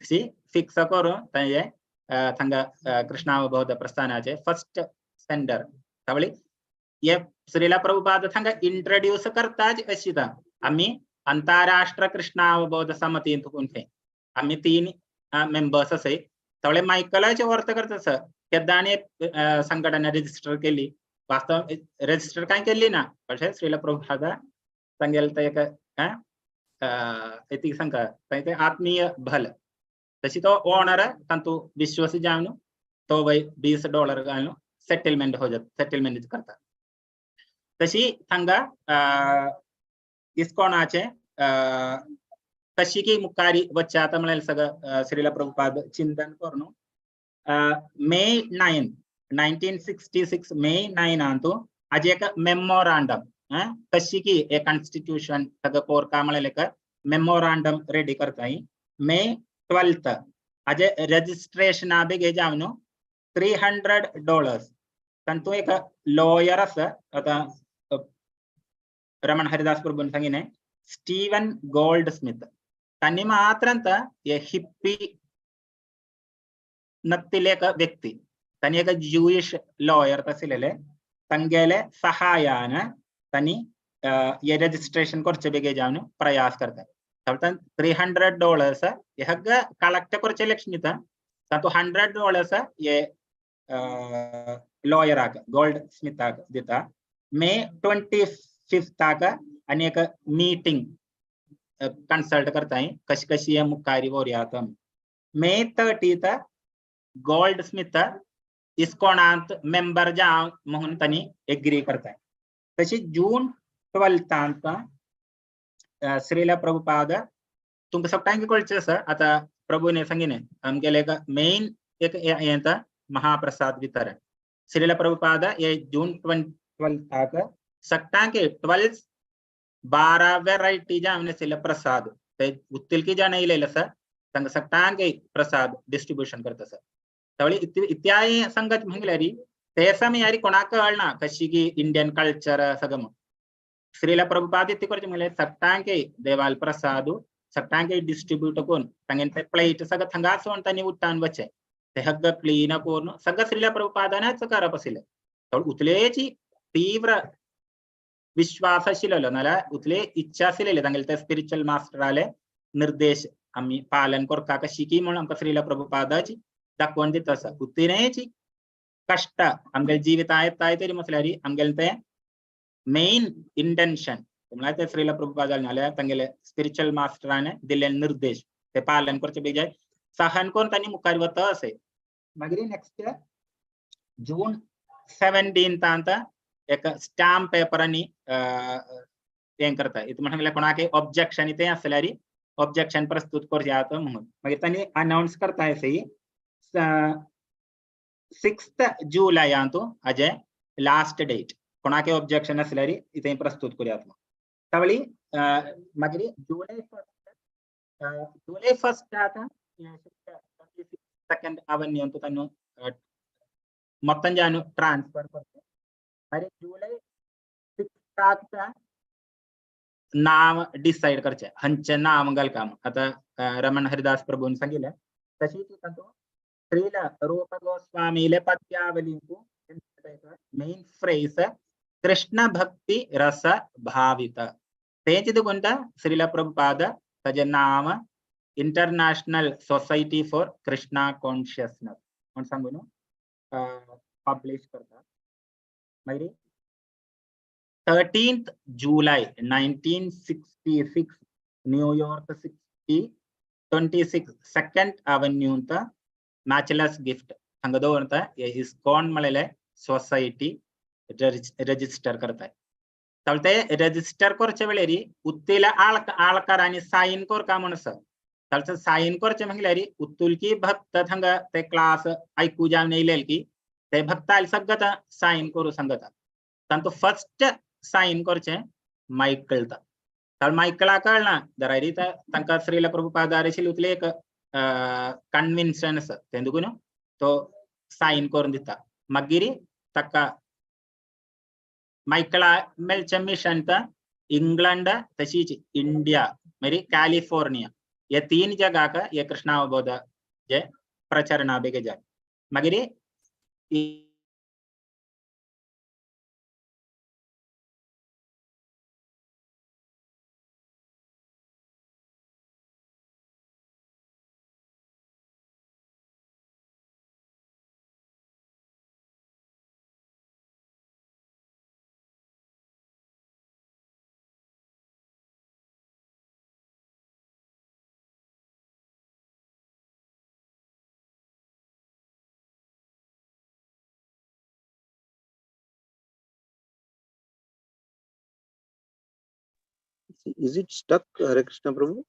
सी फिक्स करू तये थंग कृष्णावबोध प्रस्थानाचे फर्स्ट सेंडर तवली ये श्रीला प्रभुपाद थंग इंट्रोड्यूस करताच अशीता आम्ही अंतरराष्ट्र कृष्णावबोध समिती तुकुंथे आम्ही 3 मेंबर्स असे तवले मायकलाचे अर्थ करतस केदाने संघटना रजिस्टर केली वास्तव रजिस्टर काय केली ना പക്ഷേ श्रीला प्रभुपाद सांगेल ते एक इति संघ ते आत्मीय भल तशी तो ओनर तंतु विश्वास जावनु तो भाई $20 घालनो सेटलमेंट हो जात सेटलमेंट करता तशी संघ इस्कॉनाचे कशी की मुकारी वच्चे आता म्हणाल सगळं श्रीला प्रभुपाद चिंतन करणं May 9, 1966 May 9 आणतो आज एक मेमोरांडम कशी की एक कॉन्स्टिट्यूशन सगळं कोर का म्हणाल एक मेमोरांडम रेडी करताय May 12 आज रजिस्ट्रेशन आबे घे जावनो $300 तंतु एक लॉयर असं आता रमण हरिदास प्रभून सांगिने स्टीवन गोल्ड स्मिथ त्यांनी मात्र ये हिप्पी नत्तिले एक व्यक्ती त्यांनी एक ज्यूइश लॉयर तसिलेले तंगेले सहायान त्यांनी ये रजिस्ट्रेशन करचे बेगे जावनु प्रयास करतात तब $300 ये हग कलेक्ट करचे लक्ष्मीता तंतु $100 ये लॉयर आक गोल्ड स्मिथ आक देता May 25 5th आणि एक मीटिंग कन्सल्ट करताय कशी कशी मुखारी वोर्यातम मे 30th गोल्ड स्मिथ इस्कॉनांत मेंबर जावं म्हणून त्यांनी एग्री करताय तशी जून 12th श्रीला प्रभुपाद तुमका सगळ्यांक कळचे आसा आता प्रभुने सांगिने आमगेले एक मेन एक येता महाप्रसाद वितरण श्रीला प्रभुपाद ये जून 12th सगळ्यांक 12 वेरायटी जामने श्रीला प्रसाद ते उत्तिल की जाने इलेला सा संग सगळ्यांक प्रसाद डिस्ट्रीब्यूशन करता सा त्यावेळी इत्यादी संगत म्हणल्यारी ते समय यारी कोणाक कळना कशी की इंडियन कल्चर सगळं श्रीला प्रभुपाद इतके करचे म्हणले सगळ्यांक देवाल प्रसाद सगळ्यांक डिस्ट्रीब्यूट करून तांगे प्लेट सगळं थंगा सोन तांनी उठान वचे ते हग्ग क्लीन करून सगळं श्रीला प्रभुपादानेच करप आशिल्लें त्यावेळी उतलेची तीव्र विश्वास आशिल्लो नाल्या उतले इच्छा आशिल्ले तांगेले ते स्पिरिच्युअल मास्टर आले निर्देश आम्ही पालन करता कशी की म्हणून आमकां श्रीला प्रभुपादाची दाखवून दिता आसा उतनेची कष्ट आमगे जिवितांत येताय तरी म्हटल्यार आमगेले ते मेन इंटेंशन म्हळ्यार ते श्रीला प्रभुपादान नाल्यार तांगेले स्पिरिच्युअल मास्टराने दिल्ले निर्देश ते पालन करचे बेजाय सहन करून तांणी मुखार वता असे मागीर नेक्स्ट जून 17th एक स्टॅम्प पेपरांनी हें करता इतू म्हणल्यार कोणाक ऑब्जेक्शन इथे आसल्यार ऑब्जेक्शन प्रस्तुत करयात म्हणून मागीर तांणी अनाउन्स करता असे 6th July हाजे लास्ट डेट कोणाक ऑब्जेक्शन आसल्यार इथे प्रस्तुत करयात त्यावेळी मागीर जुलै 1st आता 2nd Avenue तांणी మొత్తం జాను ట్రాన్స్ఫర్ करते మరి जुलै 6th नाव डिसाइड करचे हंचे नाव घालकाम आता रमण हरिदास प्रभून सांगितले तशी तो श्रील रूप गोस्वामीले पद्यावली मेन फ्रेज कृष्ण भक्ति रस भावित तेंचिदुगुंट श्रील प्रभुपाद तजे नाम international society for Krishna consciousness म्हणून सांगून पब्लिश करता मागीर 13th July 1966 New York 26 2nd Avenue मॅचलस गिफ्ट हांगा दवरता इस्कॉन म्हणलेले सोसायटी रजिस्टर करताय ते रजिस्टर करचे वेळेर उत्तेला आळकारांनी साइन करका म्हणून आसा साइन करचे म्हणल्यार उत्तुलकी भक्त हांगा ते क्लास आयकू जावन येयले की ते भक्ताल सगळं साइन करू सांगता तांचो फर्स्ट साइन करचे मायकलता तर मायकला कळना दरायरी तांकां श्रील प्रभुपादार आशिल्ले उतले एक कन्विन्सन आसा तेंदुकून तो साइन करून दिता मागीर ताका मायकला मेळचे मिशन इंग्लंड तशीच इंडिया मागीर कॅलिफोर्निया हे 3 जगाक हे कृष्णावबोध जे प्रचारणा बेगे जाय मागीर Is it stuck, Hare Krishna Prabhu?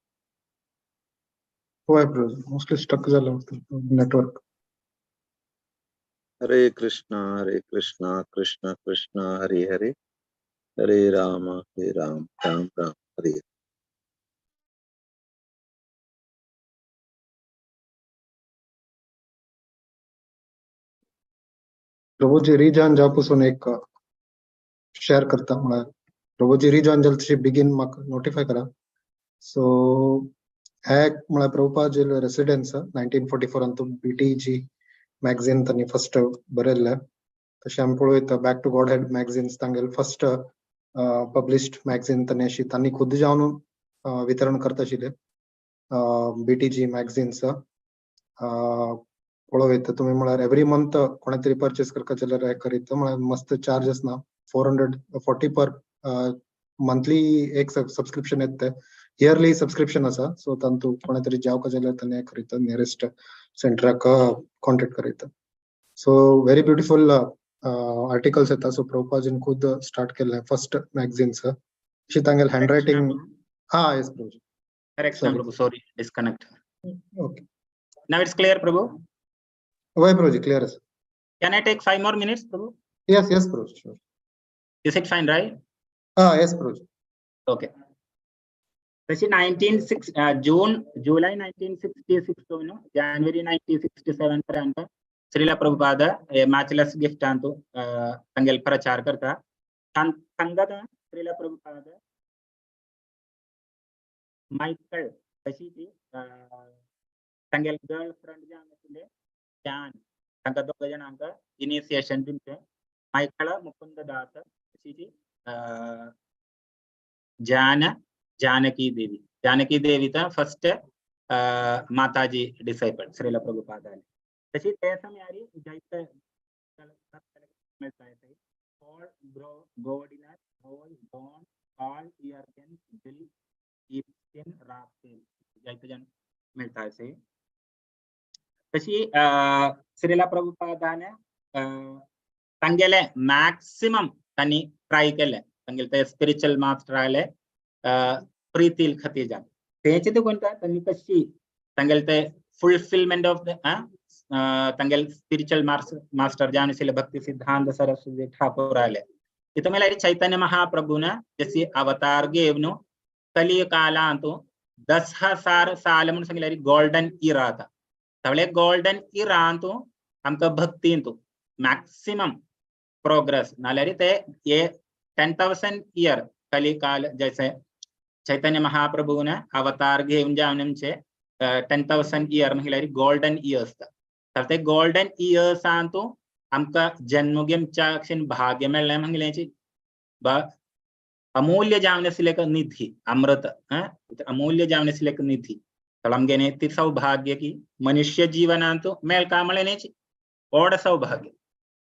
होय प्रभू मोस्टली स्टक झालं होतं network Hare Krishna, Krishna Krishna, Hare Hare, Hare Rama, Ram Ram, Hare. Prabhuji rejoin जापासून एक शेअर करता मला प्रभूजी रिजॉइन जल्दशी बिगिन म्हाका नोटिफाय करा सो एक म्हळ्यार प्रभुपाद रेसिडेंस 1944 अंतू BTG मॅगझीन तांणी फर्स्ट बरयल्ले तशें आमी पळयता back to Godhead magazines तांगेले फर्स्ट पब्लिश्ड मॅगझीन तांणी खुद जावन वितरण करता आशिल्ले BTG मॅगझीन्स पळयता तुमी म्हळ्यार एवरी मंथ कोणे तरी परचेस करपाक जाल्यार हे करीत म्हळ्यार मस्त चार्जेस ना 440 पर मंथली एक सबस्क्रिप्शन येते, इयरली सबस्क्रिप्शन असा. सो तांतू कोणीतरी जावका जाल्यार ताणे करीता नियरेस्ट सेंटराक कॉन्टॅक्ट करीता. सो व्हेरी ब्युटिफुल आर्टिकल्स येता. सो प्रभुपादजीन खुद स्टार्ट केले फर्स्ट मॅगझिन्स. अशी तांगेल हँड रायटिंग. हा yes Prabhu. Hare Krishna Prabhu, sorry, disconnect. Okay. Now it's clear, Prabhu. वय प्रभूजी क्लियर आहे. Can I take 5 more minutes, Prabhu? Yes yes Prabhu sure. Is it fine, right? हा yes Prabhuji. Okay. तशी जुलै 1966 पासून जानेवारी 1967 पर्यंत Srila Prabhupada मॅचलेस gift आणतो तांगेल प्रचार करता. संगत श्रीला प्रभुपाद मायकल तशी ती तांगेल गर्लफ्रेंड जे आसले जान तांका दोघ जणांका इनिशिएशन दिले. मायकल मुकुंद दास तशी ती जानकी देवी था फर्स्ट माताजी डिसाइपल श्रीला प्रभुपाद आले. तशी त्या समयारी जायत मिळता येते. ऑल गोडिनस होल बॉन ऑल इयरगन बिल इन राफेल जायत जन मिळता येते. तशी श्रीला प्रभुपादाने तांगेले मॅक्सिमम त्यांनी ट्राय केले. तांगेले ते स्पिरिच्युअल मास्टर आले प्रीतील खतीजा त्याचे ते कोणता त्यांनी कशी तांगेले ते फुलफिलमेंट ऑफ द तांगेल स्पिरिच्युअल मास्टर जाने भक्ति सिद्धांत सरस्वती ठाकुर आले. इथं मला चैतन्य महाप्रभु ने जैसे अवतार गेवनो कलिय काला तो 10,000 साल म्हणून सांगितले गोल्डन इरा था. त्यावेळे गोल्डन इरा तो आमका भक्ती तो मॅक्सिमम प्रोग्रेस नाल्यारी ते ये 10,000 इयर कलिकाल जैसे चैतन्य महाप्रभु ने अवतार घेऊन जावनचे 10,000 इयर म्हटल्यारी गोल्डन इयर्स. तर ते गोल्डन इयर्स तो आमका जन्मोग्यमच्या भाग्य मिळणे म्हटल्याची अमूल्य जावनसिलेक निधी अमृत अमूल्य जावनसिलेक निधी. तर आमगेने ती सौभाग्य की मनुष्य जीवनांतो मेल का मिळण्याची ओढ सौभाग्य.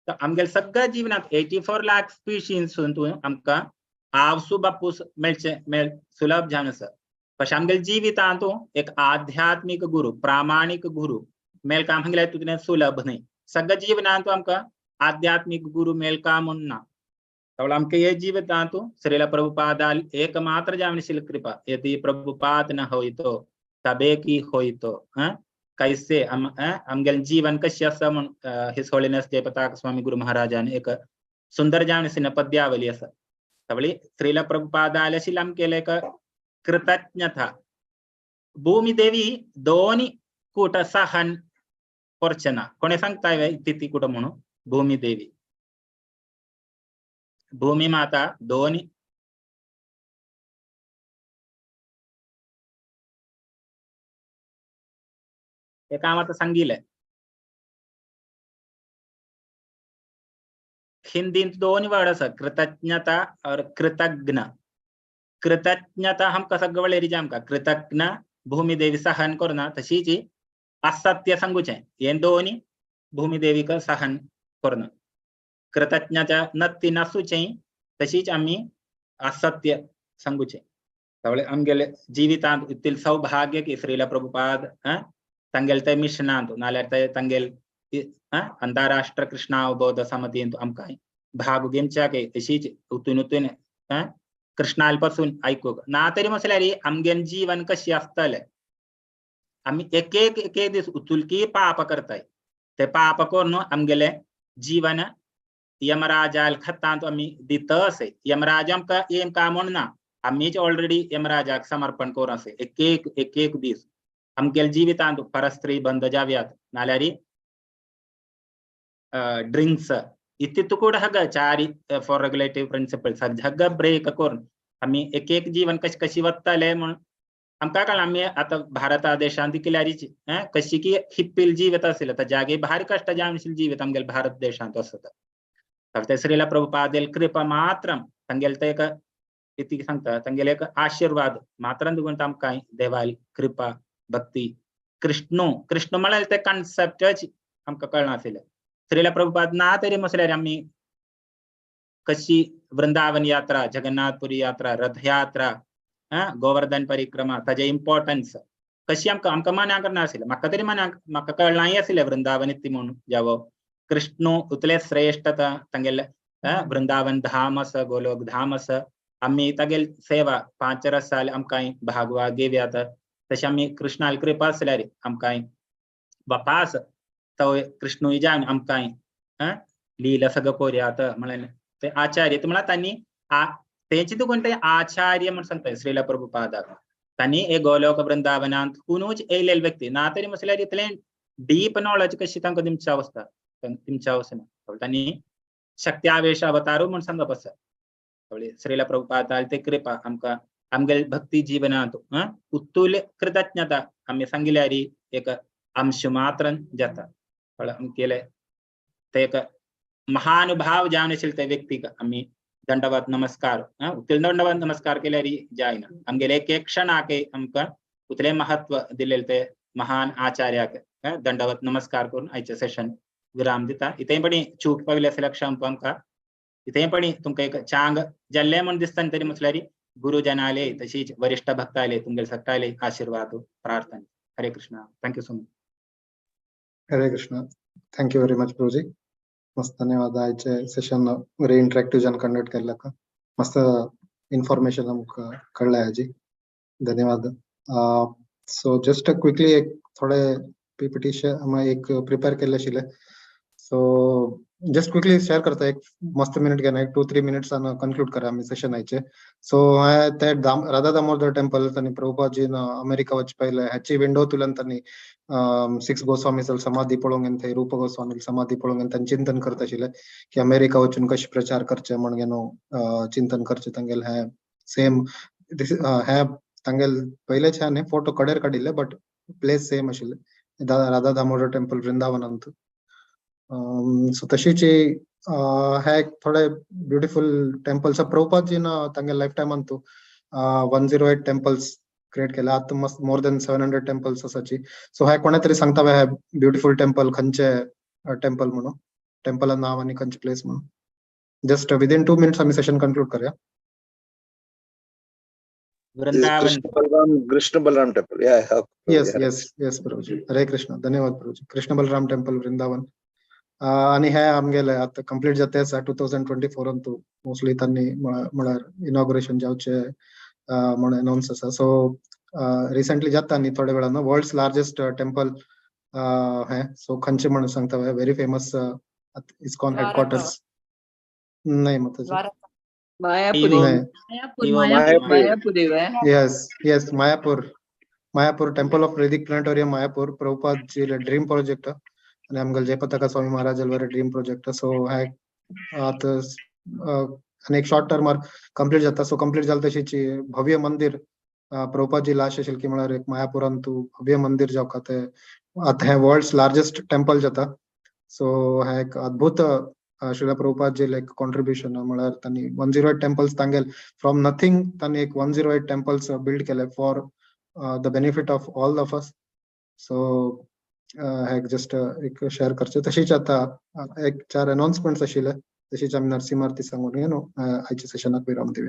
तर आमगेल सगळ्या जीवनात 84 लाख स्पीशीज आमका आवसू बापूस मेल सुलभ जानस. पण आमगेल जीवितांतो एक आध्यात्मिक गुरु प्रामाणिक गुरु मेल का म्हटले तुझे सुलभ नाही. सगळं जीवनांतो आमका आध्यात्मिक गुरु मेल का म्हणना. तर आमके ये जीवितांतो श्रीला प्रभुपादाल एकमात्र जावनशील कृपा यदि प्रभुपाद न होइतो तबे की होइतो. कैसे आमगेल जीवन कशी असं हिज होलिनेस जयपताक स्वामी गुरु महाराजाने एक सुंदर जावनशील पद्यावली असं. त्यावेळी श्रीला प्रभुपादालशी लांब केले का कृतज्ञता. भूमी देवी दोन्ही कुट सहन पर्चना कोणी सांगताय तिथी कुठं म्हणून भूमी देवी भूमी माता दोन्ही हे कामात सांगितलंय. हिंदी दोन्ही वर्ड असं कृतज्ञता और कृतज्ञ. कृतज्ञता हम कसं गवळेरी जाम का कृतज्ञ भूमी देवी सहन करना तशीच असत्य सांगूचे हे दोन्ही भूमी देवी का सहन करणं. कृतज्ञता नत्ती नसूचे तशीच आम्ही असत्य सांगूचे. त्यामुळे आमगेले जीवितांत इतील सौभाग्य की श्रीला प्रभुपाद तंगेल ते मिशनांत नाल्यार ते तंगेल अंतरराष्ट्र कृष्णावबोध समिती आमका भाग घेमच्या के तशीच उतून कृष्णालपासून ऐकू ना तरी मसल्यारी आमगेन जीवन कशी असतले. आम्ही एक एक दिवस उचुलकी पाप करताय. ते पाप करून आमगेले जीवन यमराजाल खत्तांत आम्ही दित असे. यमराज आमका येम का म्हणना आम्हीच ऑलरेडी यमराजाक समर्पण करून असे. एक दिवस आमगेल जीवितांत परस्त्री बंद जाव्यात नाल्यारी ड्रिंक्स इति तुकुड हग चारी फॉर रेग्युलेटिव्ह प्रिन्सिपल्स हग ब्रेक करून आम्ही एक जीवन कशी वत्ताले म्हणून आमका काळ आम्ही आता भारत देशांत किल्यारीची कशी की हिप्पील जीवित असेल तर जागे भारी कष्ट जामशील जीवित आमगेल भारत देशांत असत. तर ते श्रीला प्रभुपादेल कृपा मात्र तंगेल ते एक इति सांगता तंगेल एक आशीर्वाद मात्र दुगुण आमका देवाल कृपा भक्ती कृष्ण म्हणाल ते कॉन्सेप्ट आमका कळना असेल. श्रीला प्रभुपाद ना तरी मसल्यार आम्ही कशी वृंदावन यात्रा, जगन्नाथपुरी यात्रा, रथयात्रा, गोवर्धन परिक्रमा, ताजे इम्पॉर्टन्स कशी आमकां मना करना आशिल्लें, म्हाका तरी म्हाका कळनाय आशिल्लें वृंदावन ती म्हणून जावो. कृष्ण उतले श्रेष्ठ तांगेले वृंदावन धाम आसा, गोलोक धाम आसा. आमी तागेल सेवा 5 वर्सां जाली आमकां भागवा घेवयात. तशें आमी कृष्णाल कृपा आसल्यार आमकां बापास तो कृष्णूय जावन आमकां लीला सगळं कोरयात म्हळ्यार ते आचार्य म्हळ्यार तांणी तेंचे तुकोन ते आचार्य म्हणून सांगता श्रीला प्रभुपादाक. तांणी एक गोलोक वृंदावनांत कुणूच येयलेले व्यक्ती ना तरी म्हटल्यार इतलें डीप नॉलेज कशी तांकां दिवच्या वचना. तांणी शक्त्यावेश अवतारू म्हूण सांगप आसा. श्रीला प्रभुपादाल ते कृपा आमकां आमगे भक्ती जीवनांत उत्तुल्य कृतज्ञता आमी सांगिल्यार एक अंश मात्र जाता. केले ते एक महानुभाव जावन आशिल्ले ते व्यक्तीक आमी दंडवत नमस्कार दंडवत नमस्कार केल्यार जायना. आमगेले एक क्षणाक आमकां उतले महत्व दिलेले ते महान आचार्याक दंडवत नमस्कार करून आयचे सेशन विराम दिता. इतेपणी चूक पावली आसल्यार क्षमपा आमकां. इतेपणी तुमकां एक चांग जाल्ले म्हूण दिसता तरी म्हटल्यार गुरुजनाले तशीच वरिष्ठ भक्ताले तुमगेले सगळ्याले आशीर्वाद प्रार्थना. हरे Krishna. Thank you so much. Hare Krishna. Thank you very much Prabhuji. मस्त धन्यवाद. आयचे सेशन वेरी इंटरेक्टिव्ह जान कंडक्ट केल्ले. मस्त इन्फॉर्मेशन आमकां कळ्ळें हाजी. धन्यवाद. सो जस्ट क्विकली एक थोडे पीपीटी एक प्रिपेअर केल्ले आशिल्ले. सो जस्ट क्विकली शेअर करता. एक मस्त मिनिट घेना, एक 2-3 मिनिट्स कन्क्लूड करा आमी सेशन आयचे. सो ते राधा दामोदर टेंपल तांणी प्रभुपादजीन अमेरिका वच पयले हाची विंडो तुलन तांणी 6 गोस्वामीचल समाधी पळोवंक थंय रूप गोस्वामी समाधी पळोवंक तांणी चिंतन करता आशिल्ले की अमेरिका वचून कशें प्रचार करचे म्हणून चिंतन करचे. तांगेल हे सेम हे तांगेल पयलेच हे फोटो कडेर काडिल्ले बट प्लेस सेम आशिल्ले राधा दामोदर टेंपल वृंदावनांत. सो तशीच हे थोडे ब्युटिफूल टेंपल्स प्रभुपादजीन तांगे लायफ टायमान 108 टेंपल्स क्रिएट केले. आता मस्त मोर देन 700 टेंपल्स आसाची. सो हे कोणे तरी सांगता हे ब्युटिफूल टेंपल खंयचे टेंपल म्हणून, टेंपलान नाव आनी खंयचे प्लेस म्हणून. जस्ट विदिन 2 मिनिट्स आमी सेशन कन्क्लूड करूया. वृंदावन कृष्ण बलराम टेम्पल. येस प्रभूजी. हरे कृष्ण. धन्यवाद प्रभूजी. कृष्ण बलराम टेंपल वृंदावन. आणि हे आमगेले आता कंप्लीट जातेच 2024 अंतू मोस्टली तांणी म्हळ्यार इनॉग्रेशन जावचे म्हणून अनाउन्स आसा. सो रिसेंटली जाता आनी थोड्या वेळान वर्ल्ड्स लार्जेस्ट टेंपल हे सो खंयचे म्हणून सांगता व्हेरी फेमस इस्कॉन हेडक्वार्टर्स नाही माताजी Mayapuri yes Mayapur temple of वैदिक प्लॅनेटोरियम मायापूर प्रभुपादजी ड्रीम प्रोजेक्ट आणि आमगेल जयपताका Swami Maharaj dream project. So हे आता एक शॉर्ट टर्मार कंप्लीट जाता. सो कंप्लीट जाले तशीच भव्य मंदिर प्रभुपादजी लास्ट आशिल्ली की म्हळ्यार एक मायापुरान तू भव्य मंदिर जावका ते आता हे वर्ल्ड्स लार्जेस्ट टेंपल जाता. सो हे एक अद्भुत श्रीला प्रभुपादजी लायक कॉन्ट्रीब्युशन म्हळ्यार तांणी 108 टेंपल्स तांगेल फ्रॉम नथिंग तांणी एक 108 टेंपल्स बिल्ड केले for the benefit of all of us. So just एक शेअर करचे. तशीच आता एक 4 अनाउन्समेंट्स आशिल्ले. तशीच आमी नरसिंह आरती सांगून आयच्या सेशनाक विराम दिवया.